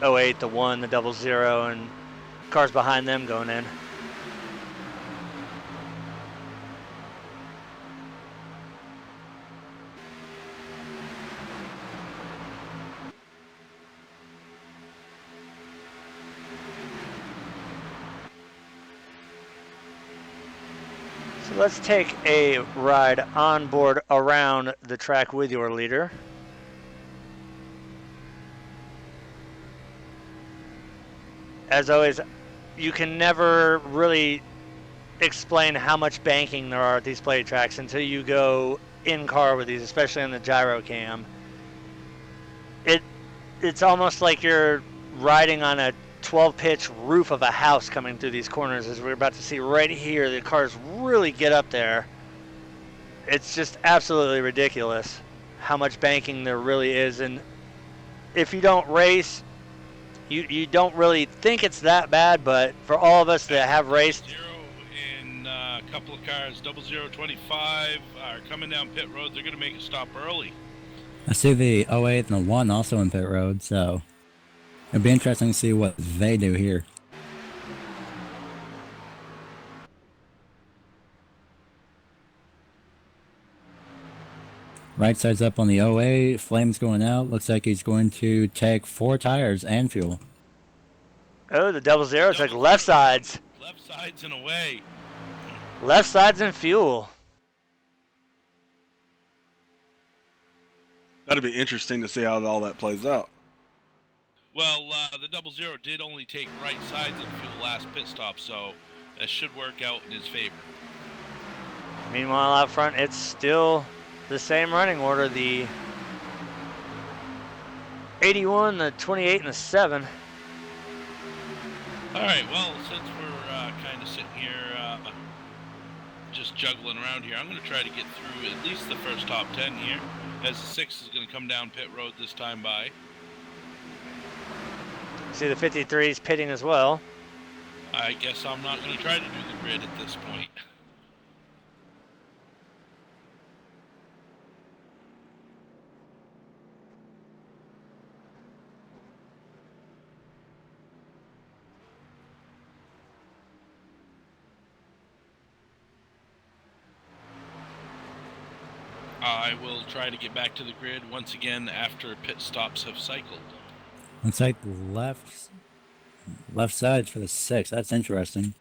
A: 08, the 1, the 00, and cars behind them going in. So let's take a ride on board around the track with your leader. As always, you can never really explain how much banking there are at these plate tracks until you go in car with these, especially on the gyro cam. It's almost like you're riding on a 12-pitch roof of a house coming through these corners, as we're about to see right here. The cars really get up there. It's just absolutely ridiculous how much banking there really is. And if you don't race, you don't really think it's that bad, but for all of us that have raced,
C: 0 and a couple of cars, 0025 are coming down pit road. They're going to make a stop early.
D: I see the 08 and the 1 also in pit road, so it'd be interesting to see what they do here. Right side's up on the 08, flames going out. Looks like he's going to take 4 tires and fuel.
A: oh, the 00 took left sides.
C: Left sides and away.
A: Left sides and fuel.
B: That'd be interesting to see how all that plays out.
C: Well, the 00 did only take right sides and fuel last pit stop, so that should work out in his favor.
A: Meanwhile, out front, it's still the same running order. The 81, the 28, and the 7.
C: All right, well, since we're kind of sitting here just juggling around here, I'm going to try to get through at least the first top 10 here, as the 6 is going to come down pit road this time by.
A: See the 53's pitting as well.
C: I guess I'm not going to try to do the grid at this point. I will try to get back to the grid once again after pit stops have cycled.
D: Looks like left side for the 6. That's interesting.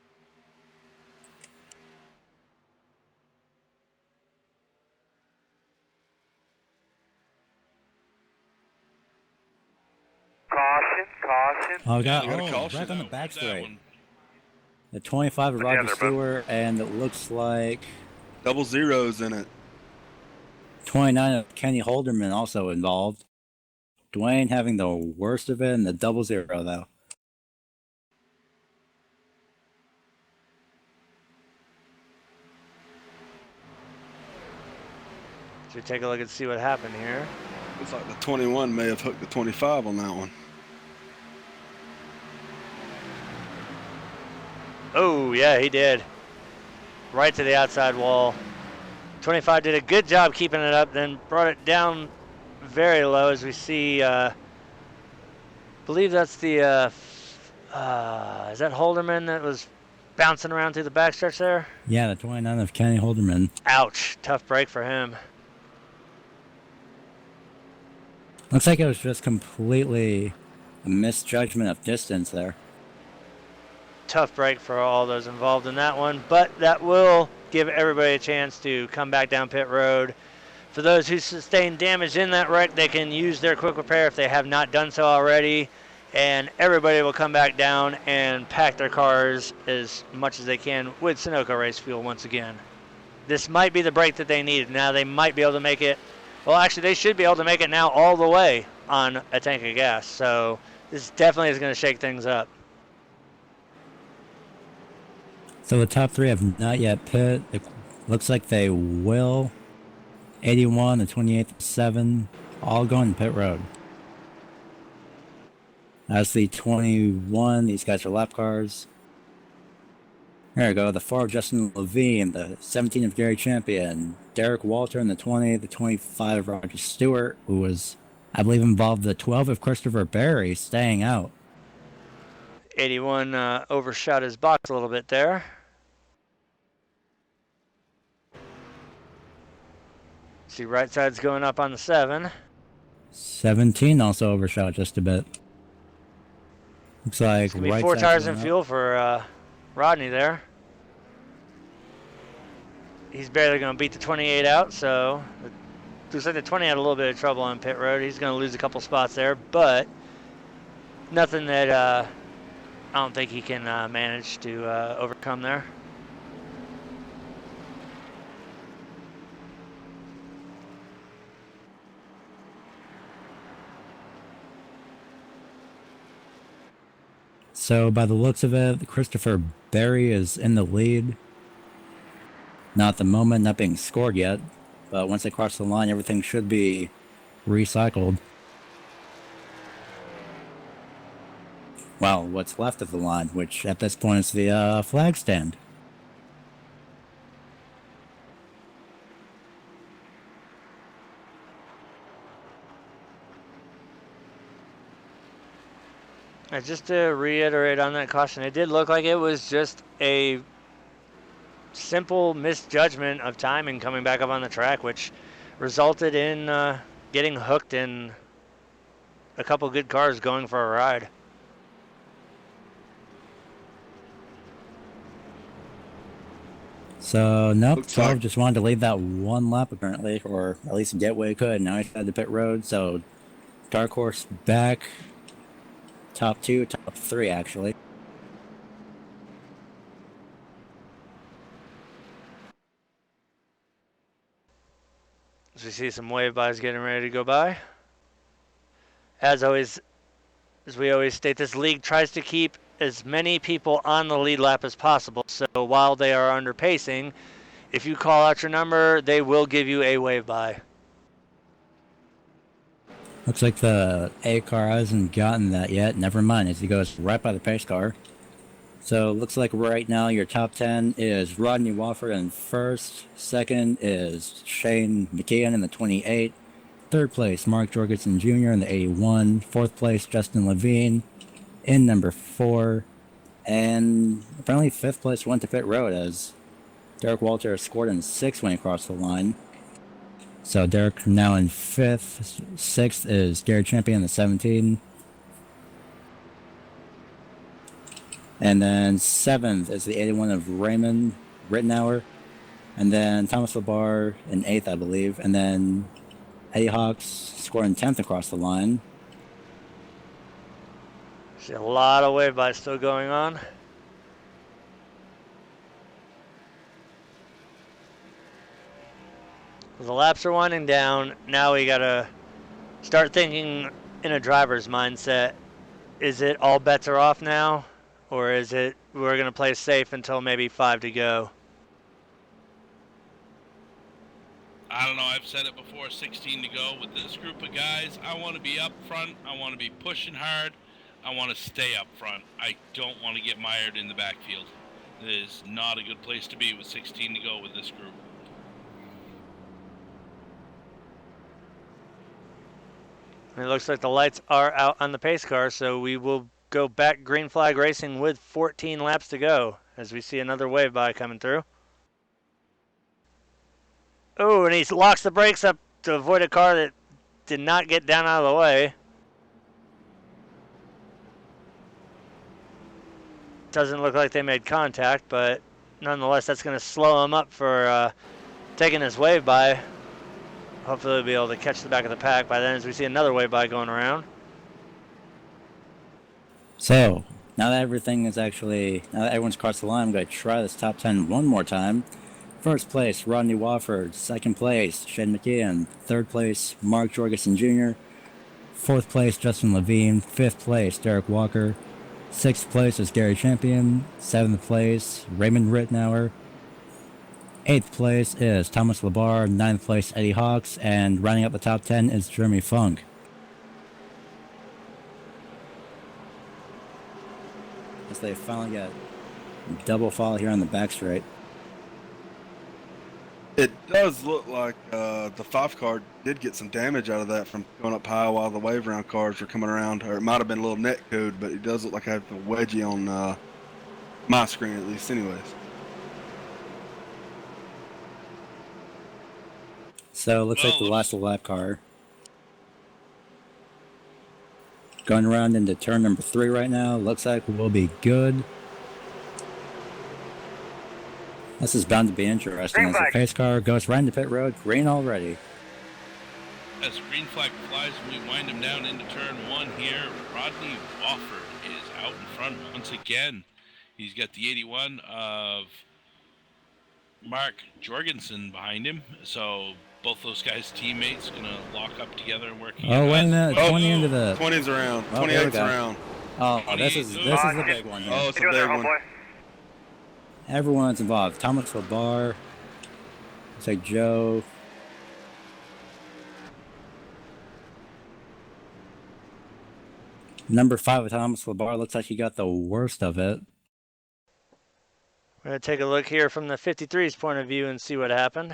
E: Caution.
D: Oh,
B: we got a
D: right
B: caution.
D: on the
C: Where'd
D: back
C: that
D: straight.
C: one?
D: The 25 of
E: Look
D: Roger
E: down there, bud.
D: Stewart, and it looks like
B: Double zeros in it.
D: 29 of Kenny Holderman also involved. Dwayne having the worst of it in the 00 though.
A: Should we take a look and see what happened here?
B: Looks like the 21 may have hooked the 25 on that one.
A: Oh, yeah, he did. Right to the outside wall. 25 did a good job keeping it up, then brought it down very low as we see, believe that's the, is that Holderman that was bouncing around through the backstretch there?
D: Yeah, the 29 of Kenny Holderman.
A: Ouch, tough break for him.
D: Looks like it was just completely a misjudgment of distance there.
A: Tough break for all those involved in that one, but that will give everybody a chance to come back down pit road. For those who sustained damage in that wreck, they can use their quick repair if they have not done so already, and everybody will come back down and pack their cars as much as they can with Sunoco race fuel once again. This might be the break that they needed. Now they might be able to make it, well actually they should be able to make it now all the way on a tank of gas, so this definitely is going to shake things up.
D: So the top 3 have not yet pit. It looks like they will. 81, the 28th, 7, all going to pit road. As the 21, these guys are lap cars. There we go, the 4 of Justin Levine, the 17 of Gary Champion, Derek Walter in the 20, the 25 of Roger Stewart, who was, I believe, involved, the 12 of Christopher Berry, staying out.
A: 81 overshot his box a little bit there. See, right side's going up on the 7.
D: 17 also overshot just a bit. Looks like
A: It's going to be
D: right
A: 4
D: side's
A: tires
D: going
A: and
D: up.
A: fuel for Rodney there. He's barely going to beat the 28 out, so looks like the 20 had a little bit of trouble on pit road. He's going to lose a couple spots there, but nothing that I don't think he can manage to overcome there.
D: So by the looks of it, Christopher Berry is in the lead. Not at the moment, not being scored yet, but once they cross the line, everything should be recycled. Well, what's left of the line, which at this point is the flag stand.
A: Just to reiterate on that caution, it did look like it was just a simple misjudgment of timing coming back up on the track, which resulted in getting hooked in a couple good cars going for a ride.
D: So, nope,
B: Looks
D: 12
B: like-
D: just wanted to lead that one lap apparently, or at least get what he could. Now he's at the pit road, so Dark Horse back. Top 2, top 3 actually.
A: As we see some wave bys getting ready to go by. As always, as we always state, this league tries to keep as many people on the lead lap as possible. So while they are under pacing, if you call out your number, they will give you a wave by.
D: Looks like the A car hasn't gotten that yet. Never mind, as he goes right by the pace car. So looks like right now your top 10 is Rodney Wofford in first. Second is Shane McKeon in the 28. Third place, Mark Jorgensen Jr. in the 81. Fourth place, Justin Levine in number 4. And apparently fifth place went to pit road as Derek Walter scored in 6 when he crossed the line. So Derek now in 5th. 6th is Gary Champion, the 17. And then 7th is the 81 of Raymond Rittenauer. And then Thomas Labar in 8th, I believe. And then Eddie Hawks scoring 10th across the line.
A: See a lot of wave by still going on. The laps are winding down. Now we gotta start thinking in a driver's mindset. Is it all bets are off now? Or is it we're gonna play safe until maybe 5 to go?
C: I don't know, I've said it before, 16 to go. With this group of guys, I want to be up front. I want to be pushing hard. I want to stay up front. I don't want to get mired in the backfield. It is not a good place to be with 16 to go with this group.
A: It looks like the lights are out on the pace car, so we will go back green flag racing with 14 laps to go as we see another wave by coming through. Oh, and he locks the brakes up to avoid a car that did not get down out of the way. Doesn't look like they made contact, but nonetheless, that's going to slow him up for taking this wave by. Hopefully we'll be able to catch the back of the pack by then as we see another wave by going around.
D: So, now that everyone's crossed the line, I'm going to try this top 10 one more time. First place, Rodney Wofford. Second place, Shane McKeon. Third place, Mark Jorgensen Jr. Fourth place, Justin Levine. Fifth place, Derek Walker. Sixth place is Gary Champion. Seventh place, Raymond Rittenauer. Eighth place is Thomas Labar. Ninth place, Eddie Hawks. And rounding up the top 10 is Jeremy Funk. As they finally got double fall here on the back straight.
B: It does look like the 5 car did get some damage out of that from going up high while the wave round cars were coming around. Or it might have been a little net code, but it does look like I have the wedgie on my screen at least anyways.
D: So it looks like the last lap car. Going around into turn number 3 right now. Looks like we'll be good. This is bound to be interesting as the pace car goes right into pit road. Green already.
C: As the green flag flies, we wind him down into turn 1 here. Rodney Wofford is out in front once again. He's got the 81 of Mark Jorgensen behind him. So both those guys' teammates going to lock up together and work together.
D: Oh, wait a minute. 20 into the...
B: 20's around.
D: Oh,
B: 28's around.
D: Oh, this is the big one here.
B: Oh, it's a big one.
D: Everyone's involved. Thomas Labar. Looks like Joe. Number 5 of Thomas Labar looks like he got the worst of it.
A: We're going to take a look here from the 53's point of view and see what happened.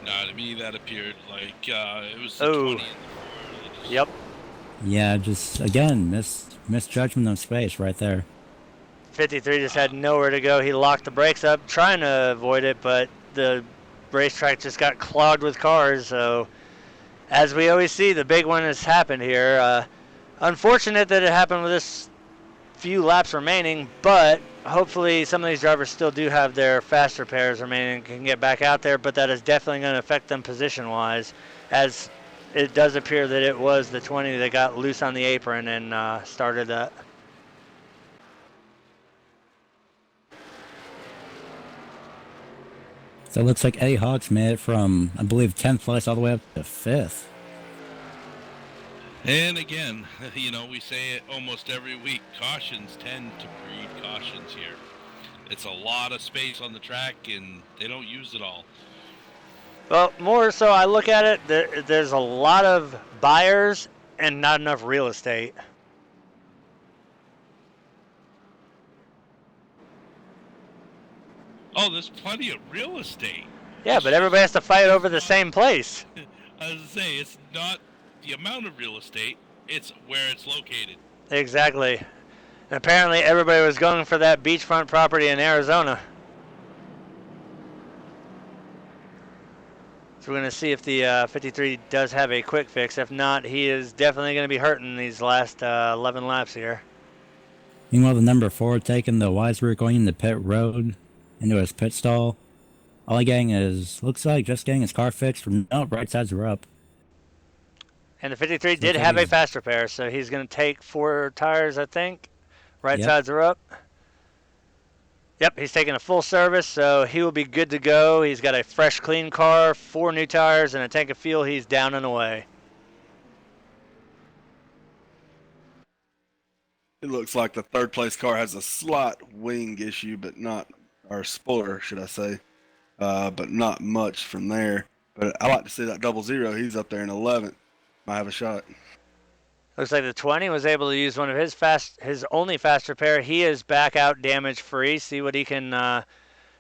C: No, to me that appeared like it was the 20 in the 4.
A: Yep.
D: Yeah, just, again, misjudgment of space right there.
A: 53 just had nowhere to go. He locked the brakes up, trying to avoid it, but the racetrack just got clogged with cars. So, as we always see, the big one has happened here. Unfortunate that it happened with this few laps remaining, but hopefully some of these drivers still do have their fast repairs remaining and can get back out there, but that is definitely going to affect them position-wise, as it does appear that it was the 20 that got loose on the apron and started that.
D: So it looks like Eddie Hawks made it from, I believe, 10th place all the way up to 5th.
C: And again, you know, we say it almost every week, cautions tend to breed cautions here. It's a lot of space on the track, and they don't use it all.
A: Well, more so I look at it, there's a lot of buyers and not enough real estate.
C: Oh, there's plenty of real estate.
A: Yeah, but everybody has to fight over the same place.
C: As I say, it's not the amount of real estate, It's where it's located.
A: Exactly. And apparently everybody was going for that beachfront property in Arizona. So we're going to see if the 53 does have a quick fix. If not, he is definitely going to be hurting these last 11 laps here.
D: Meanwhile, the number 4 taking the wise route going into pit road, into his pit stall. All he getting is, looks like just getting his car fixed. No, right sides are up.
A: And the 53 did have a fast repair, so he's going to take 4 tires, I think. Right sides are up. Yep, he's taking a full service, so he will be good to go. He's got a fresh, clean car, 4 new tires, and a tank of fuel. He's down and away.
B: It looks like the third place car has a slight wing issue, but not, or spoiler, should I say, but not much from there. But I like to see that 00. He's up there in 11th. Might have a shot.
A: Looks like the 20 was able to use one of his only fast repair. He is back out damage free. See what he can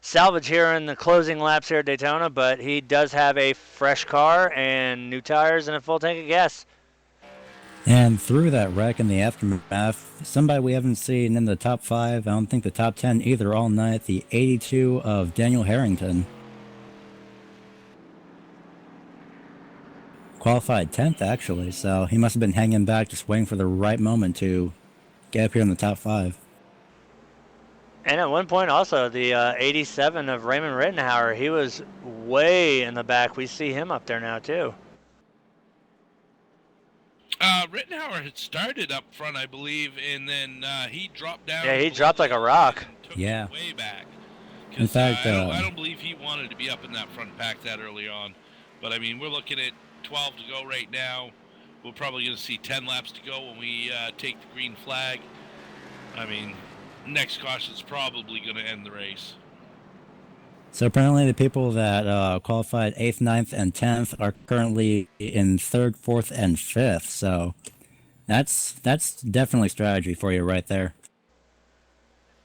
A: salvage here in the closing laps here at Daytona. But he does have a fresh car and new tires and a full tank of gas.
D: And through that wreck in the aftermath, somebody we haven't seen in the top 5, I don't think the top 10 either all night, the 82 of Daniel Harrington. Qualified 10th, actually, so he must have been hanging back, just waiting for the right moment to get up here in the top 5.
A: And at one point also, the 87 of Raymond Rittenhauer, he was way in the back. We see him up there now, too.
C: Rittenhauer had started up front, I believe, and then he dropped down.
A: Yeah, he dropped like a rock.
C: Yeah. Way back.
D: In fact,
C: I don't believe he wanted to be up in that front pack that early on. But, I mean, we're looking at 12 to go right now. We're probably going to see 10 laps to go when we take the green flag. I mean, next caution is probably going to end the race.
D: So apparently the people that qualified 8th, 9th, and 10th are currently in 3rd, 4th, and 5th. So that's definitely strategy for you right there.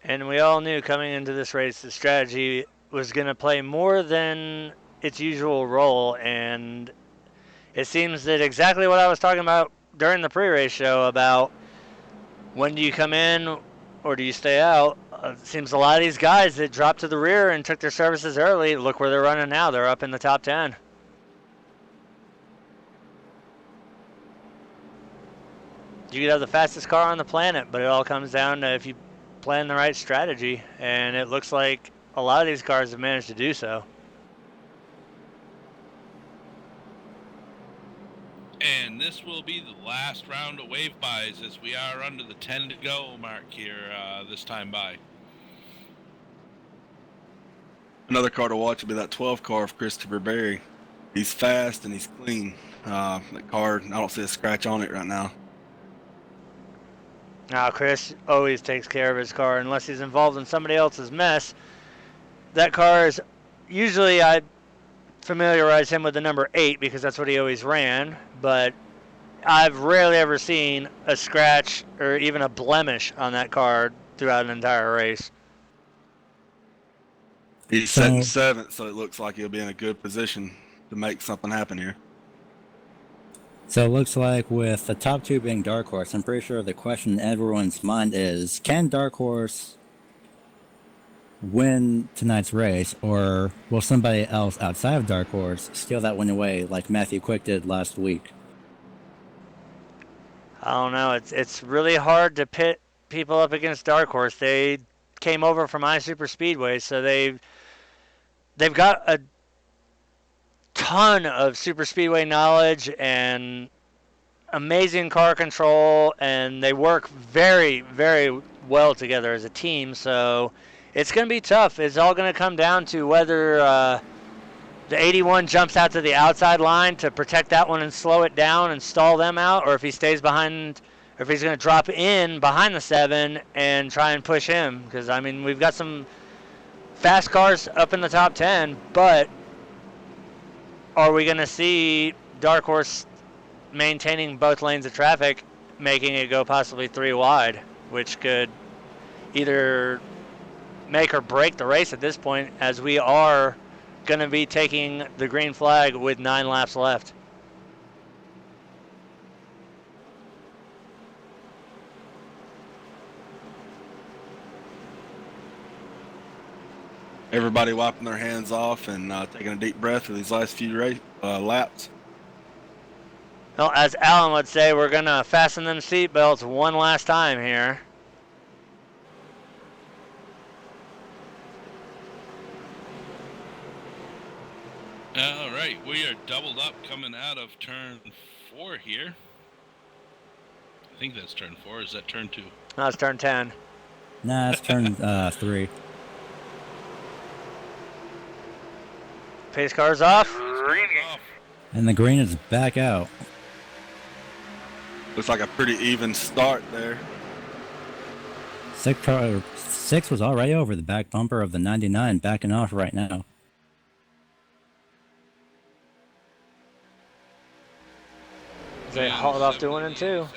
A: And we all knew coming into this race the strategy was going to play more than its usual role. And it seems that exactly what I was talking about during the pre-race show about when do you come in or do you stay out. It seems a lot of these guys that dropped to the rear and took their services early, look where they're running now. They're up in the top 10. You could have the fastest car on the planet, but it all comes down to if you plan the right strategy. And it looks like a lot of these cars have managed to do so.
C: And this will be the last round of wave buys as we are under the 10 to go mark here this time by.
B: Another car to watch will be that 12 car of Christopher Berry. He's fast and he's clean. That car, I don't see a scratch on it right now.
A: Now, Chris always takes care of his car unless he's involved in somebody else's mess. That car is usually, I familiarize him with the number 8 because that's what he always ran, but I've rarely ever seen a scratch or even a blemish on that car throughout an entire race.
B: He's setting 7th, so it looks like he'll be in a good position to make something happen here.
D: So it looks like with the top 2 being Dark Horse, I'm pretty sure the question in everyone's mind is, can Dark Horse win tonight's race, or will somebody else outside of Dark Horse steal that win away like Matthew Quick did last week?
A: I don't know. It's really hard to pit people up against Dark Horse. They came over from iSuper Speedway, so they've got a ton of super speedway knowledge and amazing car control, and they work very, very well together as a team. So it's going to be tough. It's all going to come down to whether the 81 jumps out to the outside line to protect that one and slow it down and stall them out, or if he stays behind, or if he's going to drop in behind the 7 and try and push him. Because, I mean, we've got some fast cars up in the top 10, but are we going to see Dark Horse maintaining both lanes of traffic, making it go possibly 3 wide, which could either make or break the race at this point, as we are going to be taking the green flag with 9 laps left.
B: everybody wiping their hands off and taking a deep breath for these last few laps.
A: Well, as Alan would say, we're going to fasten them seatbelts one last time here.
C: All right, we are doubled up coming out of turn 4 here. I think that's turn 4. Is that turn 2?
A: No, it's turn 10.
D: Nah, it's turn 3.
A: Pace car's off.
D: And the green is back out.
B: Looks like a pretty even start there.
D: 6 was already over the back bumper of the 99, backing off right now.
A: They hauled off to 1 and 2.
C: 7 are going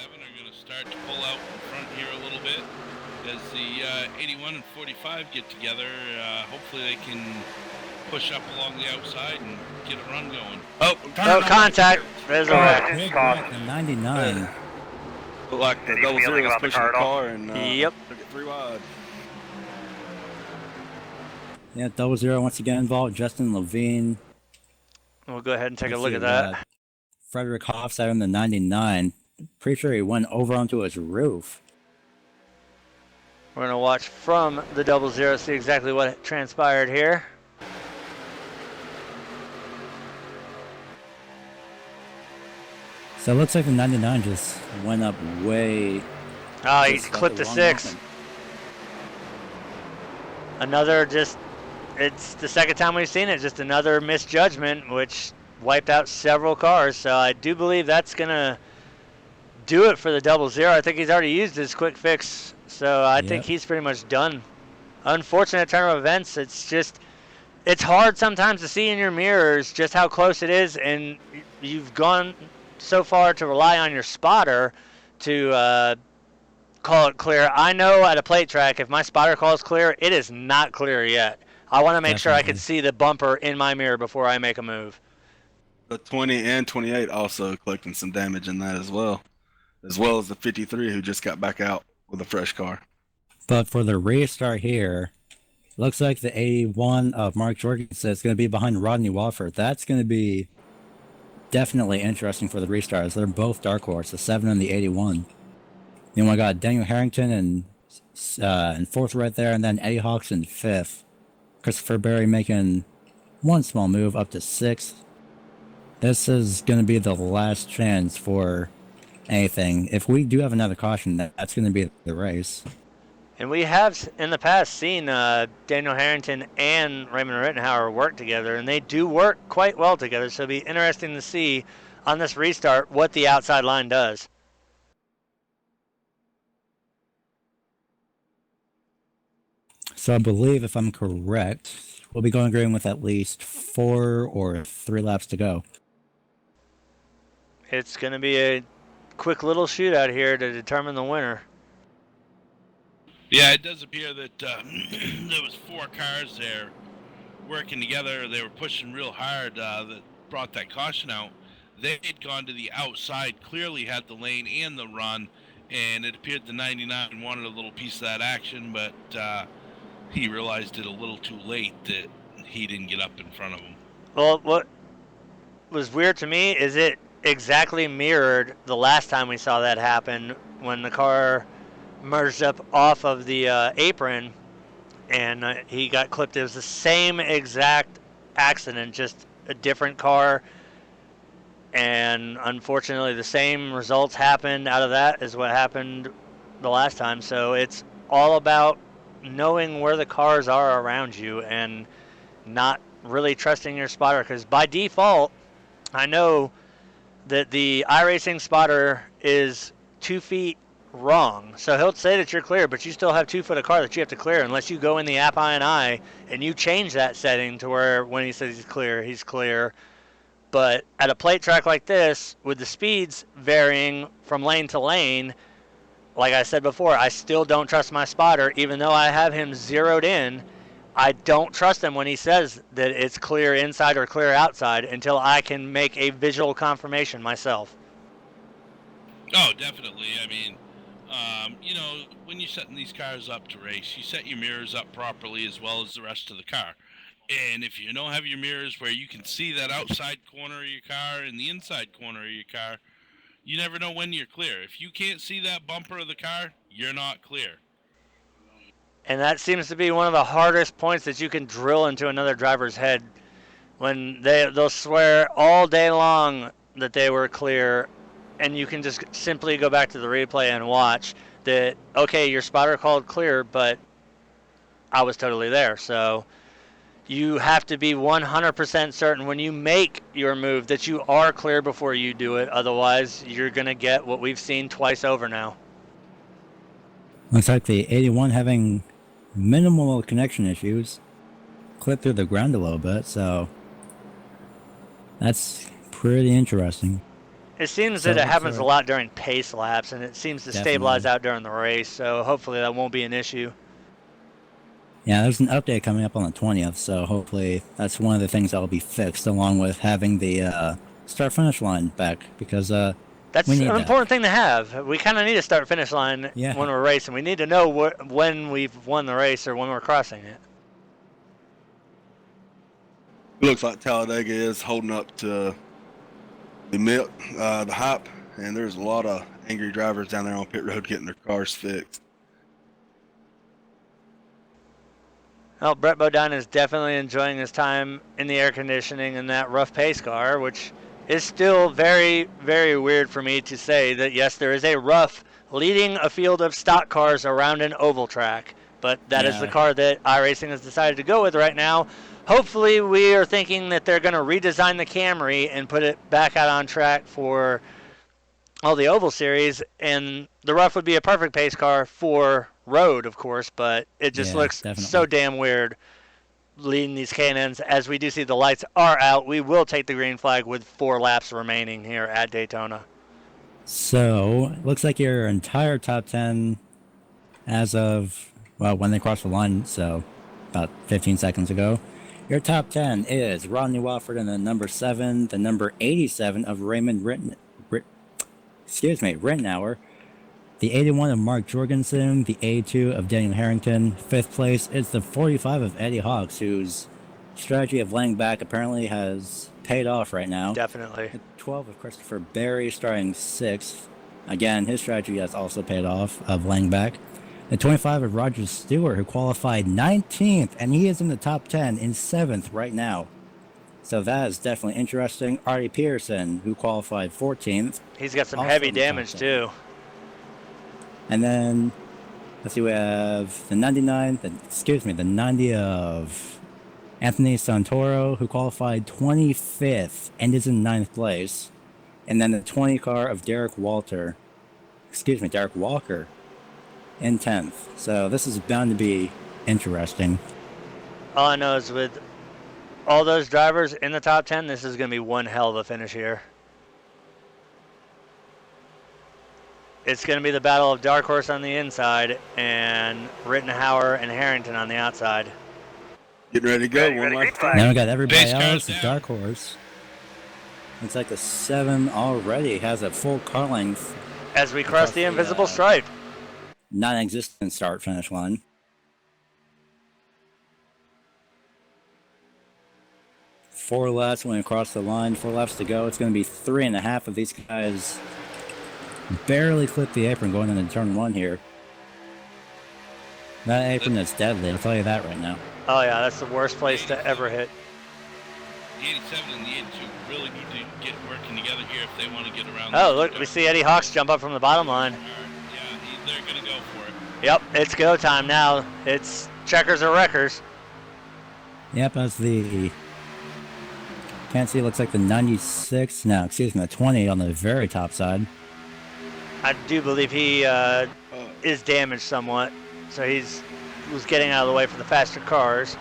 C: to start to pull out in front here a little bit as the 81 and 45 get together. Hopefully they can push up along the outside and get a run going.
B: Oh,
A: contact. There's a wreck.
D: Big wreck, the 99.
B: Looked like the double zero was pushing the car and
A: Yep.
B: took it 3 wide.
D: Yeah, 00 once again involved. Justin Levine.
A: We'll go ahead and take a
D: Let's
A: look
D: see,
A: at that.
D: Frederick Hofstadter in the 99. Pretty sure he went over onto his roof.
A: We're going to watch from the 00, see exactly what transpired here.
D: So it looks like the 99 just went up way...
A: Oh, he
D: just got
A: clipped
D: the
A: a
D: wrong
A: 6.
D: movement.
A: Another it's the second time we've seen it, just another misjudgment, which wiped out several cars. So I do believe that's going to do it for the 00. I think he's already used his quick fix, so I think he's pretty much done. Unfortunate turn of events. It's hard sometimes to see in your mirrors just how close it is, and you've gone so far to rely on your spotter to call it clear. I know at a plate track, if my spotter calls clear, it is not clear yet. I want to make sure I can see the bumper in my mirror before I make a move.
B: The 20 and 28 also collecting some damage in that as well as the 53 who just got back out with a fresh car.
D: But for the restart here, looks like the 81 of Mark Jorgensen is going to be behind Rodney Walford. That's going to be definitely interesting for the restarts. They're both dark horse, the 7 and the 81. Then we got Daniel Harrington in fourth right there, and then Eddie Hawks in fifth. Christopher Berry making one small move up to 6th. This is going to be the last chance for anything. If we do have another caution, that's going to be the race.
A: And we have in the past seen Daniel Harrington and Raymond Rittenhauer work together, and they do work quite well together. So it'll be interesting to see on this restart what the outside line does.
D: So I believe, if I'm correct, we'll be going green with at least 4 or 3 laps to go.
A: It's going to be a quick little shootout here to determine the winner.
C: Yeah, it does appear that there was 4 cars there working together. They were pushing real hard that brought that caution out. They had gone to the outside, clearly had the lane and the run, and it appeared the 99 wanted a little piece of that action, but he realized it a little too late that he didn't get up in front of him.
A: Well, what was weird to me is it exactly mirrored the last time we saw that happen when the car merged up off of the apron and he got clipped. It was the same exact accident, just a different car, and unfortunately the same results happened out of that as what happened the last time. So it's all about knowing where the cars are around you and not really trusting your spotter, because by default I know that the iRacing spotter is 2 feet wrong, so he'll say that you're clear, but you still have 2 foot of car that you have to clear unless you go in the app INI and you change that setting to where when he says he's clear. But at a plate track like this, with the speeds varying from lane to lane, like I said before, I still don't trust my spotter. Even though I have him zeroed in, I don't trust him when he says that it's clear inside or clear outside until I can make a visual confirmation myself.
C: Oh, definitely. I mean, you know, when you're setting these cars up to race, you set your mirrors up properly as well as the rest of the car. And if you don't have your mirrors where you can see that outside corner of your car and the inside corner of your car, you never know when you're clear. If you can't see that bumper of the car, you're not clear.
A: And that seems to be one of the hardest points that you can drill into another driver's head. When they'll swear all day long that they were clear, and you can just simply go back to the replay and watch that, okay, your spotter called clear, but I was totally there. So you have to be 100% certain when you make your move that you are clear before you do it. Otherwise, you're going to get what we've seen twice over now.
D: Looks like the 81 having minimal connection issues. Clipped through the ground a little bit, so that's pretty interesting.
A: It seems
D: So
A: that it
D: looks
A: happens a
D: like-
A: lot during pace laps, and it seems to stabilize out during the race, so hopefully that won't be an issue.
D: Yeah, there's an update coming up on the 20th, so hopefully that's one of the things that will be fixed, along with having the start-finish line back, because
A: That's
D: we
A: an
D: need that.
A: important thing to have. We kind of need a start-finish line
D: Yeah.
A: when we're racing. We need to know when we've won the race or when we're crossing it.
B: It looks like Talladega is holding up to the hype, and there's a lot of angry drivers down there on pit road getting their cars fixed.
A: Well, Brett Bodine is definitely enjoying his time in the air conditioning in that rough pace car, which is still very, very weird for me to say that, yes, there is a rough leading a field of stock cars around an oval track, but that is the
D: Yeah.
A: car that iRacing has decided to go with right now. Hopefully, we are thinking that they're going to redesign the Camry and put it back out on track for all the oval series, and the rough would be a perfect pace car for road, of course, but it just
D: Yeah,
A: looks
D: definitely.
A: so damn weird leading these K&Ns. As we do see the lights are out, we will take the green flag with 4 laps remaining here at Daytona.
D: So, looks like your entire top 10 as of, well, when they crossed the line, so about 15 seconds ago. Your top 10 is Rodney Wofford in the number 7, the number 87 of Raymond Rittenauer, the 81 of Mark Jorgensen, the 82 of Daniel Harrington. 5th place is the 45 of Eddie Hawks, whose strategy of laying back apparently has paid off right now.
A: Definitely.
D: The 12 of Christopher Berry starting 6th. Again, his strategy has also paid off of laying back. The 25 of Roger Stewart, who qualified 19th, and he is in the top 10 in 7th right now. So that is definitely interesting. Artie Pearson, who qualified 14th.
A: He's got some
D: Also
A: heavy
D: in the top
A: damage,
D: 10.
A: too.
D: And then, let's see, we have the 99, the 90 of Anthony Santoro, who qualified 25th and is in 9th place. And then the 20 car of Derek Walker, in 10th. So this is bound to be interesting.
A: All I know is with all those drivers in the top 10, this is going to be one hell of a finish here. It's going to be the battle of Dark Horse on the inside and Rittenauer and Harrington on the outside.
B: Getting ready to go.
E: Ready,
B: One
E: ready,
B: last
E: green flag.
B: time.
D: Now we got everybody
C: Base cars
D: else.
C: down.
D: Dark Horse. Looks like the 7 already has a full car length,
A: As we cross the
D: the,
A: invisible stripe.
D: non-existent start-finish line. Four laps when we cross the line. 4 laps to go. It's going to be 3.5 of these guys barely clip the apron going into turn 1 here. That apron is deadly. I'll tell you that right now.
A: Oh, yeah, that's the worst place to ever hit.
C: The 87 and the 82 really need to get working together here if they want to get around.
A: Oh, look, we see Eddie Hawks jump up from the bottom line.
C: Yeah, they're going to go for it.
A: Yep, it's go time now. It's checkers or wreckers.
D: Yep, that's the... Can't see, it looks like the 96... No, excuse me, the 20 on the very top side.
A: I do believe he is damaged somewhat, so was getting out of the way for the faster cars.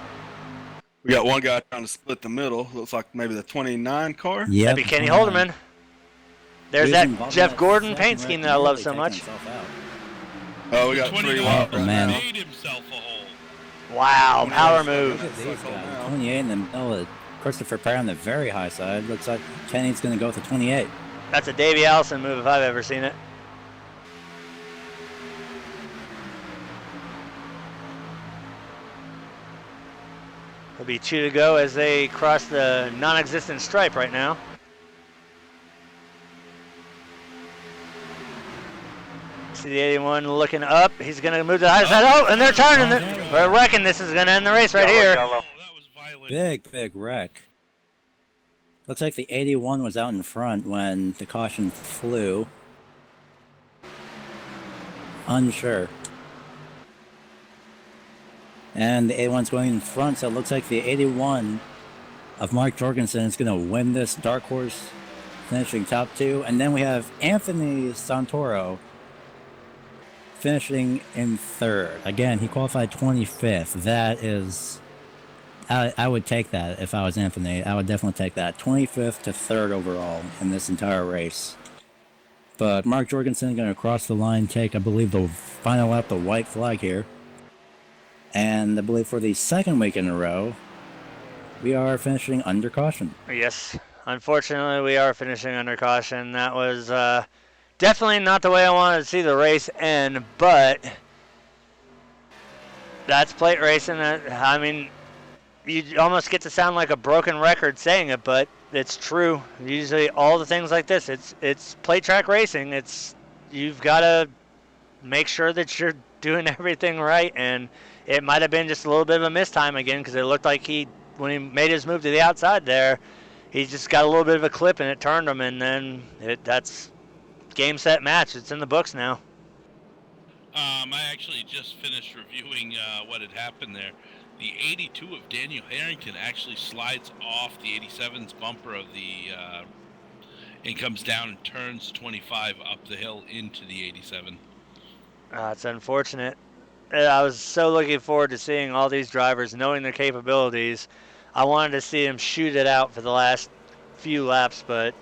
B: We got one guy trying to split the middle. Looks like maybe the 29 car.
D: Yep.
A: That'd be Kenny Holderman. There's
D: He was
A: that
D: involved in
A: Jeff
D: that
A: Gordon
D: second
A: paint
D: wreck,
A: scheme that I love
D: nearly
A: so
D: taking
A: much.
D: himself out.
B: Oh, we got
C: 29
B: 3 wide right
D: man.
B: now.
C: made himself a hole.
A: Wow, power
D: Look
A: move.
D: at these guys. 28 in the middle of Christopher Perry on the very high side. Looks like Kenny's going to go for 28.
A: That's a Davey Allison move if I've ever seen it. There'll be 2 to go as they cross the non-existent stripe right now. See the 81 looking up. He's going to move to the high side. Oh, and they're turning. We're wrecking. This is going to end the race right here.
C: Oh, that was violent.
D: Big wreck. Looks like the 81 was out in front when the caution flew. Unsure. And the 81's going in front, so it looks like the 81 of Mark Jorgensen is going to win this dark horse, finishing top 2. And then we have Anthony Santoro finishing in 3rd. Again, he qualified 25th. That is... I would take that if I was Anthony. I would definitely take that. 25th to 3rd overall in this entire race. But Mark Jorgensen going to cross the line, take, I believe, the final lap, the white flag here. And I believe for the 2nd week in a row, we are finishing under caution.
A: Yes, unfortunately, we are finishing under caution. That was definitely not the way I wanted to see the race end, but that's plate racing. I mean, you almost get to sound like a broken record saying it, but it's true. Usually all the things like this, it's plate track racing. You've got to make sure that you're doing everything right, and it might have been just a little bit of a mistime again, because it looked like when he made his move to the outside there, he just got a little bit of a clip and it turned him, and then that's game, set, match. It's in the books now.
C: I actually just finished reviewing what had happened there. The 82 of Daniel Harrington actually slides off the 87's bumper of the and comes down and turns 25 up the hill into the 87.
A: It's unfortunate. I was so looking forward to seeing all these drivers, knowing their capabilities. I wanted to see them shoot it out for the last few laps, but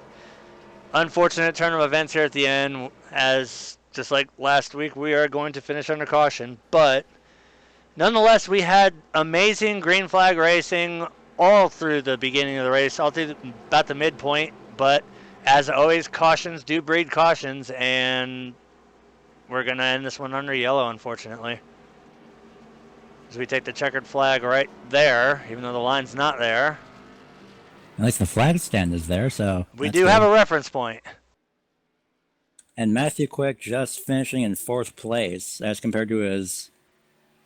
A: unfortunate turn of events here at the end. As just like last week, we are going to finish under caution, but nonetheless, we had amazing green flag racing all through the beginning of the race, all through about the midpoint, but as always, cautions do breed cautions, and we're going to end this one under yellow, unfortunately. As we take the checkered flag right there, even though the line's not there.
D: At least the flag stand is there, so...
A: We do have a reference point.
D: And Matthew Quick just finishing in 4th place as compared to his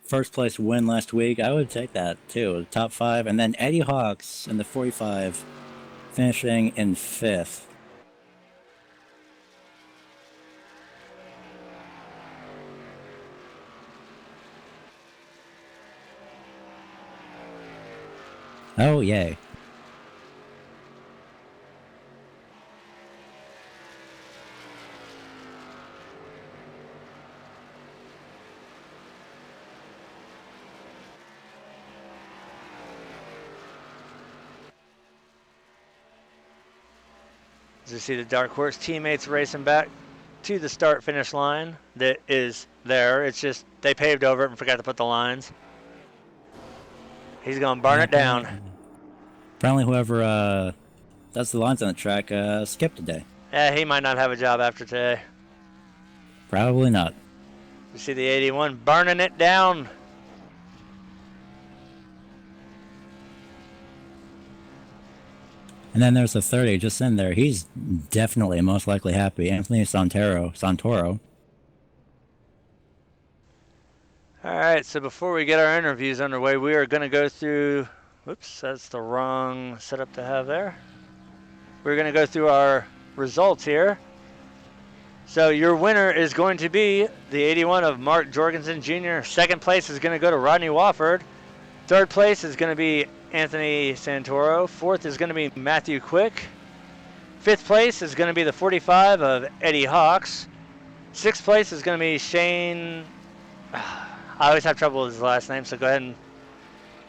D: first place win last week. I would take that too, top 5. And then Eddie Hawks in the 45 finishing in 5th. Oh, yay.
A: As you see the Dark Horse teammates racing back to the start-finish line that is there. It's just they paved over it and forgot to put the lines. He's going to burn it down.
D: Apparently whoever does the lines on the track skipped today.
A: Yeah, he might not have a job after today.
D: Probably not.
A: You see the 81 burning it down.
D: And then there's the 30 just in there. He's definitely most likely happy. Anthony Santoro.
A: All right, so before we get our interviews underway, we are going to go through... Whoops, that's the wrong setup to have there. We're going to go through our results here. So your winner is going to be the 81 of Mark Jorgensen Jr. Second place is going to go to Rodney Wofford. Third place is going to be Anthony Santoro. Fourth is going to be Matthew Quick. Fifth place is going to be the 45 of Eddie Hawks. Sixth place is going to be Shane... I always have trouble with his last name, so go ahead and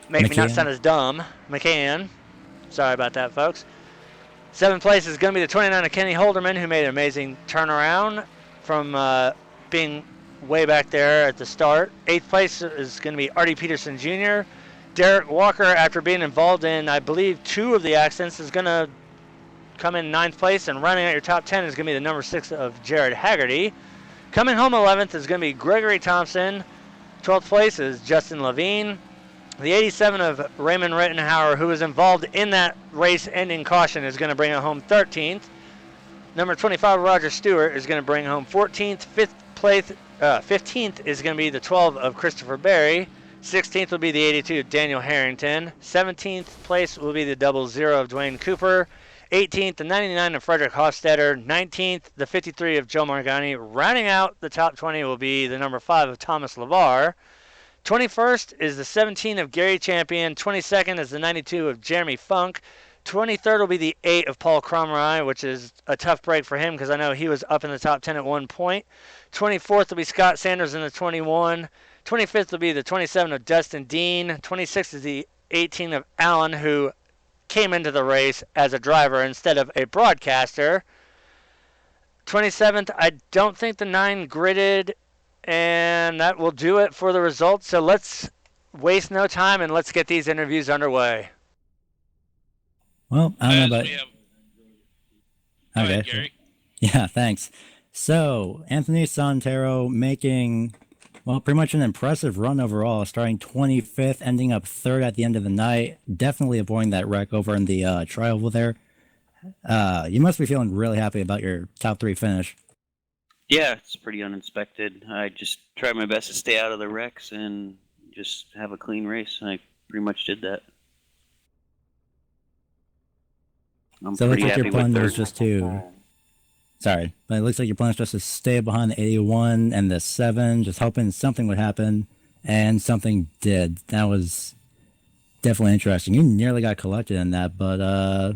A: make me not sound as dumb. McCann. Sorry about that, folks. Seventh place is going to be the 29 of Kenny Holderman, who made an amazing turnaround from being way back there at the start. Eighth place is going to be Artie Peterson Jr. Derek Walker, after being involved in, I believe, 2 of the accidents, is going to come in 9th place, and running out your top 10 is going to be the number 6 of Jared Haggerty. Coming home 11th is going to be Gregory Thompson. 12th place is Justin Levine. The 87 of Raymond Rittenhauer, who was involved in that race-ending caution, is going to bring it home 13th. Number 25, Roger Stewart, is going to bring home 14th. 15th is going to be the 12 of Christopher Berry. 16th will be the 82 of Daniel Harrington. 17th place will be the 00 of Dwayne Cooper. 18th, the 99 of Frederick Hofstetter. 19th, the 53 of Joe Margani. Rounding out the top 20 will be the number 5 of Thomas LeVar. 21st is the 17 of Gary Champion. 22nd is the 92 of Jeremy Funk. 23rd will be the 8 of Paul Cromrye, which is a tough break for him because I know he was up in the top 10 at one point. 24th will be Scott Sanders in the 21. 25th will be the 27 of Dustin Dean. 26th is the 18 of Allen, who came into the race as a driver instead of a broadcaster. 27th, I don't think the 9 gridded, and that will do it for the results. So let's waste no time and let's get these interviews underway.
D: Well, I don't know about...
C: Go
D: Okay.
C: ahead, Gary.
D: Yeah, thanks. So, Anthony Santero making, well, pretty much an impressive run overall, starting 25th, ending up 3rd at the end of the night. Definitely avoiding that wreck over in the tri-oval there. You must be feeling really happy about your top 3 finish.
F: Yeah, it's pretty uninspected. I just tried my best to stay out of the wrecks and just have a clean race. I pretty much did that. I'm
D: So it looks
F: pretty
D: like your
F: happy
D: plan
F: with
D: was
F: third.
D: just to... Sorry, but it looks like your plan was just to stay behind the 81 and the 7, just hoping something would happen, and something did. That was definitely interesting. You nearly got collected in that, but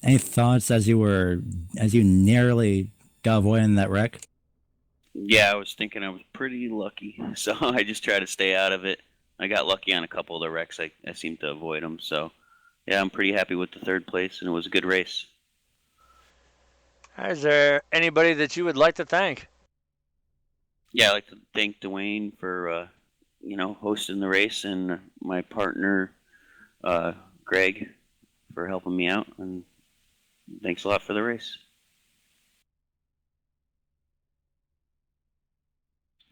D: any thoughts as you nearly got avoided in that wreck?
F: Yeah, I was thinking I was pretty lucky, so I just tried to stay out of it. I got lucky on a couple of the wrecks. I seemed to avoid them, so yeah, I'm pretty happy with the 3rd place, and it was a good race.
A: Is there anybody that you would like to thank?
F: Yeah, I'd like to thank Dwayne for hosting the race, and my partner Greg for helping me out, and thanks a lot for the race.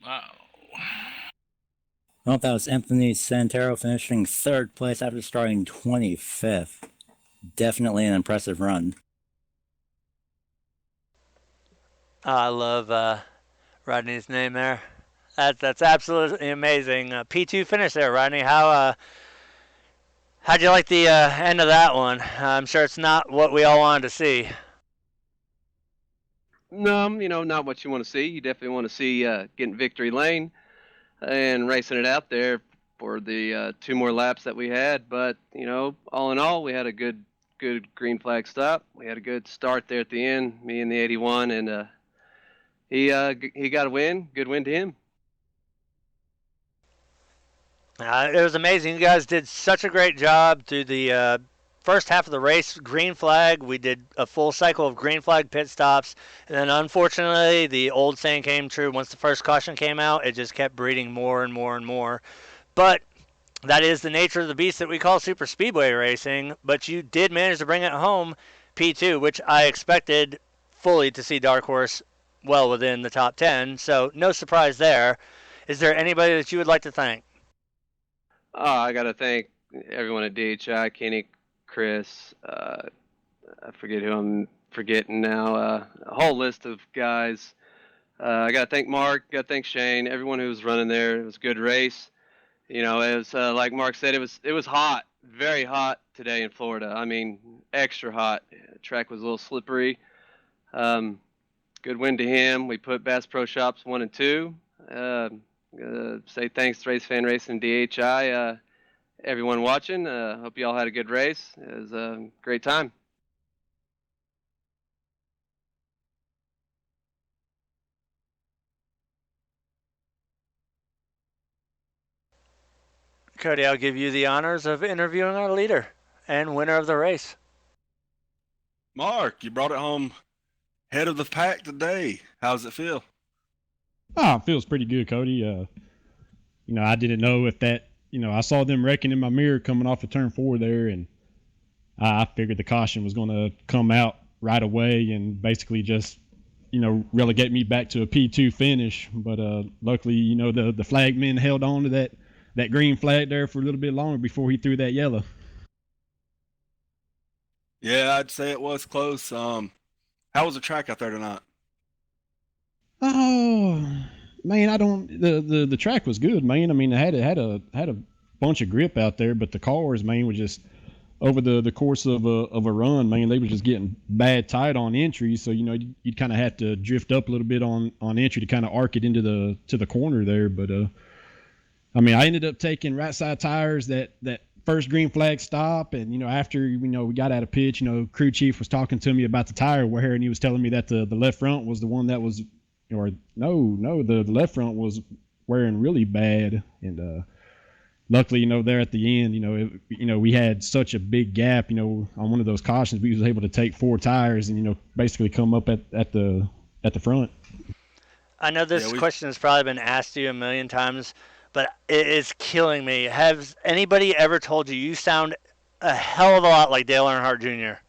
C: Wow.
D: Well, that was Anthony Santero finishing 3rd place after starting 25th. Definitely an impressive run.
A: I love Rodney's name there. That's absolutely amazing. P2 finish there, Rodney. How'd you like the end of that one? I'm sure it's not what we all wanted to see.
G: No, not what you want to see. You definitely want to see getting victory lane and racing it out there for the 2 more laps that we had. But, all in all, we had a good green flag stop. We had a good start there at the end, me and the 81, and he got a win. Good win to him.
A: It was amazing. You guys did such a great job through the first half of the race. Green flag, we did a full cycle of green flag pit stops. And then unfortunately, the old saying came true. Once the first caution came out, it just kept breeding more and more and more. But that is the nature of the beast that we call super speedway racing. But you did manage to bring it home, P2, which I expected fully to see Dark Horse well within the top 10. So no surprise there. Is there anybody that you would like to thank?
G: I got to thank everyone at DHI, Kenny, Chris, I forget who I'm forgetting now, a whole list of guys. I got to thank Mark, got to thank Shane, everyone who was running there. It was a good race. It was like Mark said, it was hot, very hot today in Florida. I mean, extra hot. The track was a little slippery. Good win to him. We put Bass Pro Shops 1 and 2. Say thanks to Race Fan Racing DHI. Everyone watching, hope you all had a good race. It was a great time.
A: Cody, I'll give you the honors of interviewing our leader and winner of the race.
B: Mark, you brought it home head of the pack today. How does it feel?
H: Oh, it feels pretty good, Cody. I didn't know if that, I saw them wrecking in my mirror coming off of turn 4 there, and I figured the caution was going to come out right away and basically just, relegate me back to a P2 finish. But luckily, the flag men held on to that green flag there for a little bit longer before he threw that yellow.
B: Yeah, I'd say it was close. How was the track out there tonight?
H: Oh man, I don't. The track was good, man. I mean, it had a bunch of grip out there, but the cars, man, were just over the course of a run, man. They were just getting bad tight on entry, so you'd kind of have to drift up a little bit on entry to kind of arc it into the corner there. But I mean, I ended up taking right side tires that first green flag stop, and after we got out of pitch, crew chief was talking to me about the tire wear, and he was telling me that the left front was the one that was, or no, the left front was wearing really bad, and luckily, there at the end, we had such a big gap, on one of those cautions, we was able to take 4 tires and basically come up at the front.
A: I know this question has probably been asked to you a million times, but it is killing me. Has anybody ever told you sound a hell of a lot like Dale Earnhardt Jr.?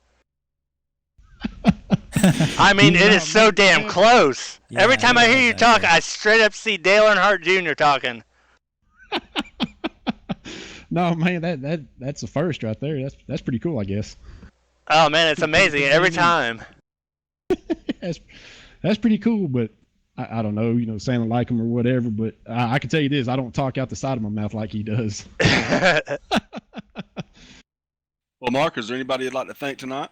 A: I mean, it is so damn close. Yeah, every time I hear you talk, I straight up see Dale Earnhardt Jr. talking.
H: No, man, that's a first right there. That's pretty cool, I guess.
A: Oh man, it's amazing every time.
H: that's pretty cool, but I don't know, sounding like him or whatever. But I can tell you this: I don't talk out the side of my mouth like he does.
B: Well, Mark, is there anybody you'd like to thank tonight?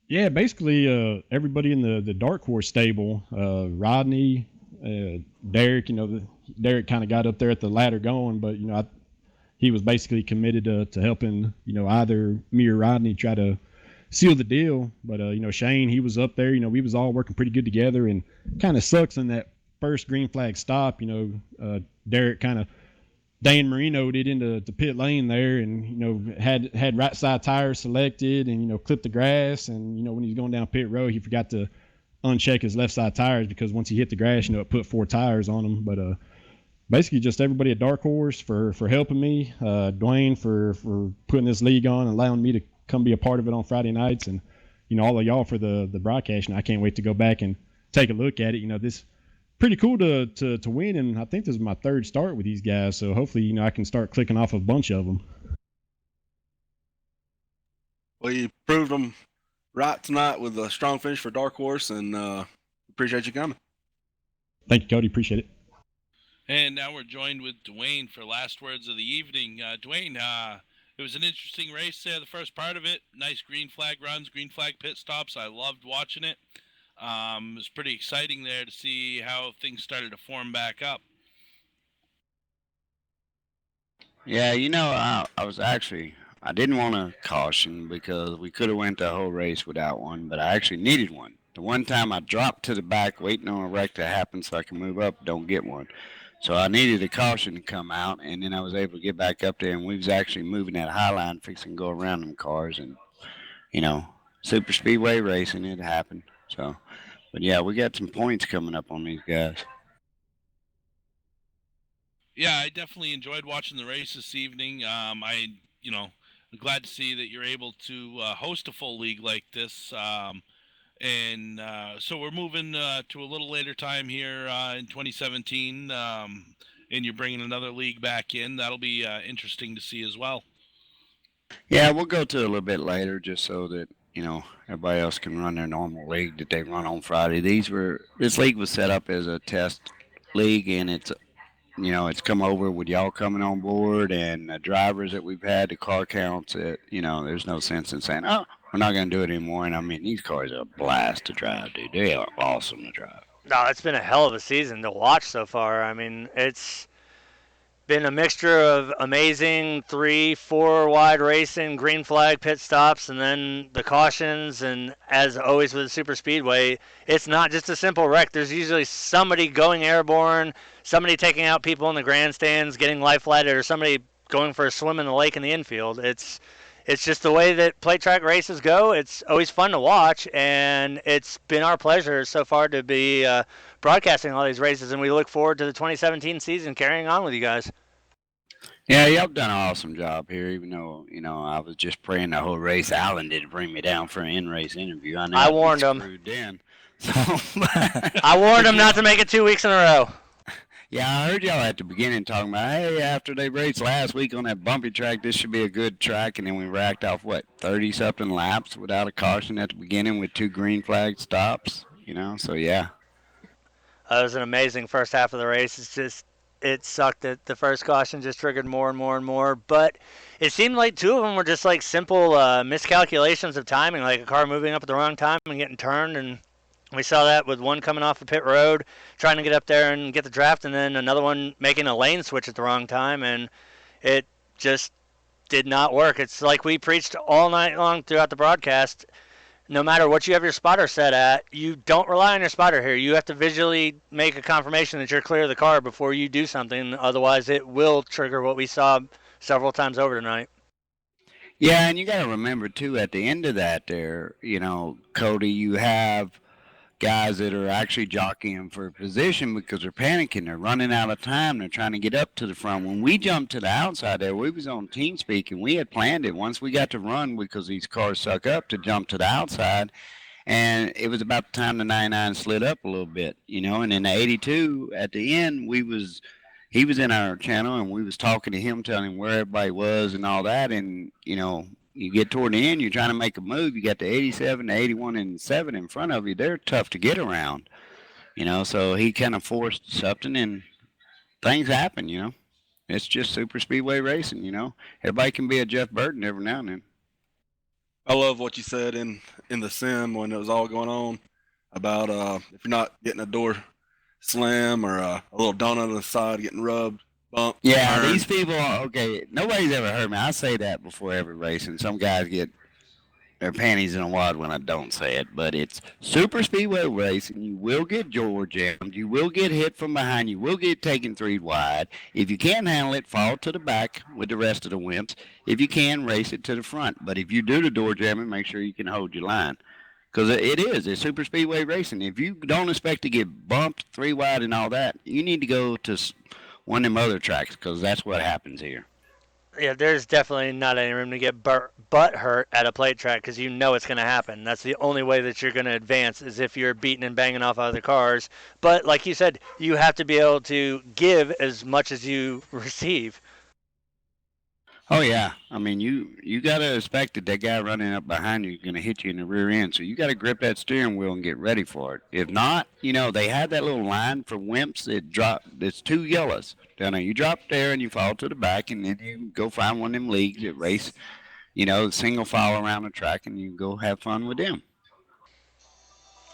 H: Yeah, basically everybody in the Dark Horse stable, Rodney, Derek. Derek kind of got up there at the ladder going, but he was basically committed to helping either me or Rodney try to seal the deal. But Shane, he was up there. We was all working pretty good together, and kind of sucks in that first green flag stop. Derek kind of Dan Marino'd it into the pit lane there, and had right side tires selected, and clipped the grass, and when he was going down pit road, he forgot to uncheck his left side tires, because once he hit the grass, it put 4 tires on him. But basically just everybody at Dark Horse for helping me, Dwayne for putting this league on and allowing me to come be a part of it on Friday nights, and all of y'all for the broadcast. And I can't wait to go back and take a look at it. This pretty cool to win, and I think this is my 3rd start with these guys, so hopefully I can start clicking off a bunch of them.
B: Well, you proved them right tonight with a strong finish for Dark Horse, and appreciate you coming.
H: Thank you, Cody. Appreciate it.
C: And now we're joined with Dwayne for last words of the evening. Dwayne, it was an interesting race there, the first part of it. Nice green flag runs, green flag pit stops. I loved watching it. It was pretty exciting there to see how things started to form back up.
I: Yeah, I didn't want to caution because we could have went the whole race without one, but I actually needed one. The one time I dropped to the back waiting on a wreck to happen so I can move up, don't get one. So I needed a caution to come out, and then I was able to get back up there, and we was actually moving that high line, fixing to go around them cars, and, super speedway racing, it happened. So, but yeah, we got some points coming up on these guys.
C: Yeah, I definitely enjoyed watching the race this evening. I'm glad to see that you're able to host a full league like this. So we're moving to a little later time here in 2017, and you're bringing another league back in. That'll be interesting to see as well.
I: Yeah, we'll go to a little bit later just so that, everybody else can run their normal league that they run on Friday. This league was set up as a test league, and it's come over with y'all coming on board and the drivers that we've had, the car counts that, there's no sense in saying, oh, we're not going to do it anymore. And I mean, these cars are a blast to drive, dude. They are awesome to drive.
A: No, it's been a hell of a season to watch so far. I mean, it's been a mixture of amazing 3-4 wide racing, green flag pit stops, and then the cautions. And as always with the super speedway, it's not just a simple wreck. There's usually somebody going airborne, somebody taking out people in the grandstands, getting life flighted, or somebody going for a swim in the lake in the infield. It's just the way that plate track races go. It's always fun to watch, and it's been our pleasure so far to be broadcasting all these races, and we look forward to the 2017 season carrying on with you guys.
I: Yeah, y'all done an awesome job here, even though, I was just praying the whole race. Alan didn't bring me down for an in-race interview.
A: I warned him.
I: In, so.
A: I warned him not to make it 2 weeks in a row.
I: Yeah, I heard y'all at the beginning talking about, hey, after they raced last week on that bumpy track, this should be a good track, and then we racked off, 30-something laps without a caution at the beginning with 2 green flag stops, so yeah.
A: It was an amazing first half of the race. It sucked that the first caution just triggered more and more and more, but it seemed like 2 of them were just like simple miscalculations of timing, like a car moving up at the wrong time and getting turned, and we saw that with one coming off the pit road, trying to get up there and get the draft, and then another one making a lane switch at the wrong time, and it just did not work. It's like we preached all night long throughout the broadcast. No matter what you have your spotter set at, you don't rely on your spotter here. You have to visually make a confirmation that you're clear of the car before you do something. Otherwise, it will trigger what we saw several times over tonight.
I: Yeah, and you got to remember, too, at the end of that there, Cody, you have guys that are actually jockeying for position because they're panicking. They're running out of time. They're trying to get up to the front. When we jumped to the outside there, we was on TeamSpeak, and we had planned it once we got to run because these cars suck up to jump to the outside. And it was about the time the 99 slid up a little bit, and in the 82 at the end, he was in our channel, and we was talking to him, telling him where everybody was and all that. And, you get toward the end, you're trying to make a move. You got the 87, the 81, and 7 in front of you. They're tough to get around, so he kind of forced something, and things happen, It's just super speedway racing, Everybody can be a Jeff Burton every now and then.
B: I love what you said in the sim when it was all going on about if you're not getting a door slam or a little donut on the side getting rubbed, bumped.
I: Yeah,
B: turned.
I: these people, okay, nobody's ever heard me. I say that before every race, and some guys get their panties in a wad when I don't say it, but it's super speedway racing. You will get door jammed. You will get hit from behind. You will get taken 3 wide. If you can't handle it, fall to the back with the rest of the wimps. If you can, race it to the front. But if you do the door jamming, make sure you can hold your line. Because it's super speedway racing. If you don't expect to get bumped 3 wide and all that, you need to go to one of them other tracks, because that's what happens here.
A: Yeah, there's definitely not any room to get butt hurt at a plate track because it's going to happen. That's the only way that you're going to advance is if you're beating and banging off other cars. But like you said, you have to be able to give as much as you receive.
I: Oh, yeah. I mean, you got to expect that guy running up behind you is going to hit you in the rear end. So you got to grip that steering wheel and get ready for it. If not, they had that little line for wimps that drop. It's 2 yellows down there. You drop there and you fall to the back, and then you go find one of them leagues that race, single file around the track, and you go have fun with them.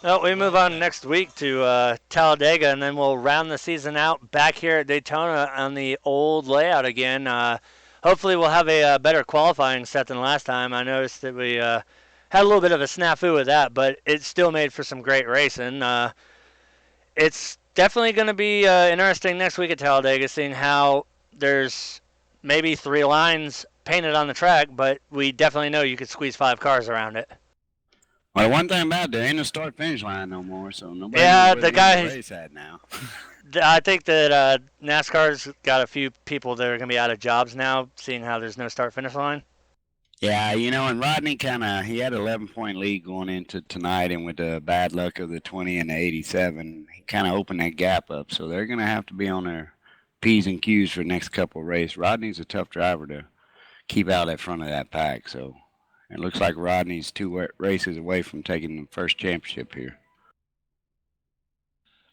A: Well, we move on next week to Talladega, and then we'll round the season out back here at Daytona on the old layout again. Hopefully we'll have a better qualifying set than last time. I noticed that we had a little bit of a snafu with that, but it still made for some great racing. It's definitely going to be interesting next week at Talladega, seeing how there's maybe 3 lines painted on the track, but we definitely know you could squeeze 5 cars around it.
I: Well, one thing about it, there ain't a start-finish line no more, so nobody
A: knows
I: where
A: the guy
I: race at now.
A: I think that NASCAR's got a few people that are going to be out of jobs now, seeing how there's no start-finish line.
I: Yeah, and Rodney he had an 11-point lead going into tonight, and with the bad luck of the 20 and the 87, he kind of opened that gap up. So they're going to have to be on their P's and Q's for the next couple of races. Rodney's a tough driver to keep out at front of that pack, so it looks like Rodney's 2 races away from taking the first championship here.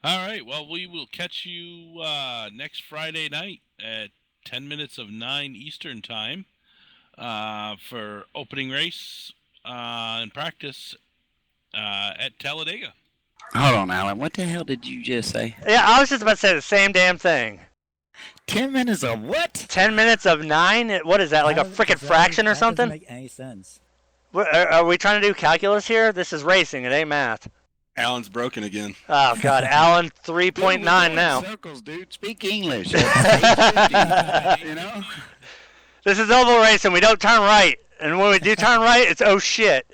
C: All right, well, we will catch you next Friday night at 10 minutes of 9 Eastern time for opening race and practice at Talladega.
I: Hold on, Alan. What the hell did you just say?
A: Yeah, I was just about to say the same damn thing.
I: 10 minutes of what?
A: 10 minutes of 9? What is that, like a freaking fraction or something?
D: That doesn't make any sense.
A: Are we trying to do calculus here? This is racing. It ain't math.
B: Alan's broken again.
A: Oh, God. Alan 3.9 now.
I: Circles, dude. Speak English.
A: This is oval racing. We don't turn right. And when we do turn right, it's oh shit.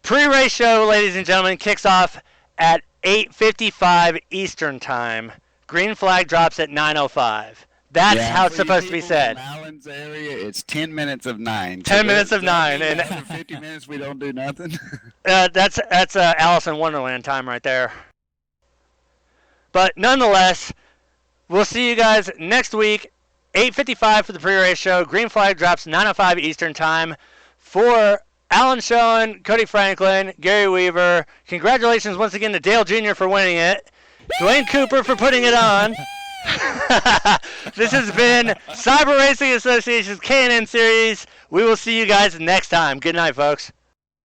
A: Pre-race show, ladies and gentlemen, kicks off at 8:55 Eastern time. Green flag drops at 9:05. That's how it's supposed to be said.
I: In Alan's area, it's 10 minutes of 9.
A: 10 minutes of 9. And
I: after 50 minutes, we don't do nothing.
A: that's Alice in Wonderland time right there. But nonetheless, we'll see you guys next week, 8:55 for the pre-race show. Green flag drops 9:05 Eastern time. For Alan Schoen, Cody Franklin, Gary Weaver, congratulations once again to Dale Jr. for winning it. Dwayne Cooper for putting it on. This has been Cyber Racing Association's K&N Series. We will see you guys next time. Good night, folks.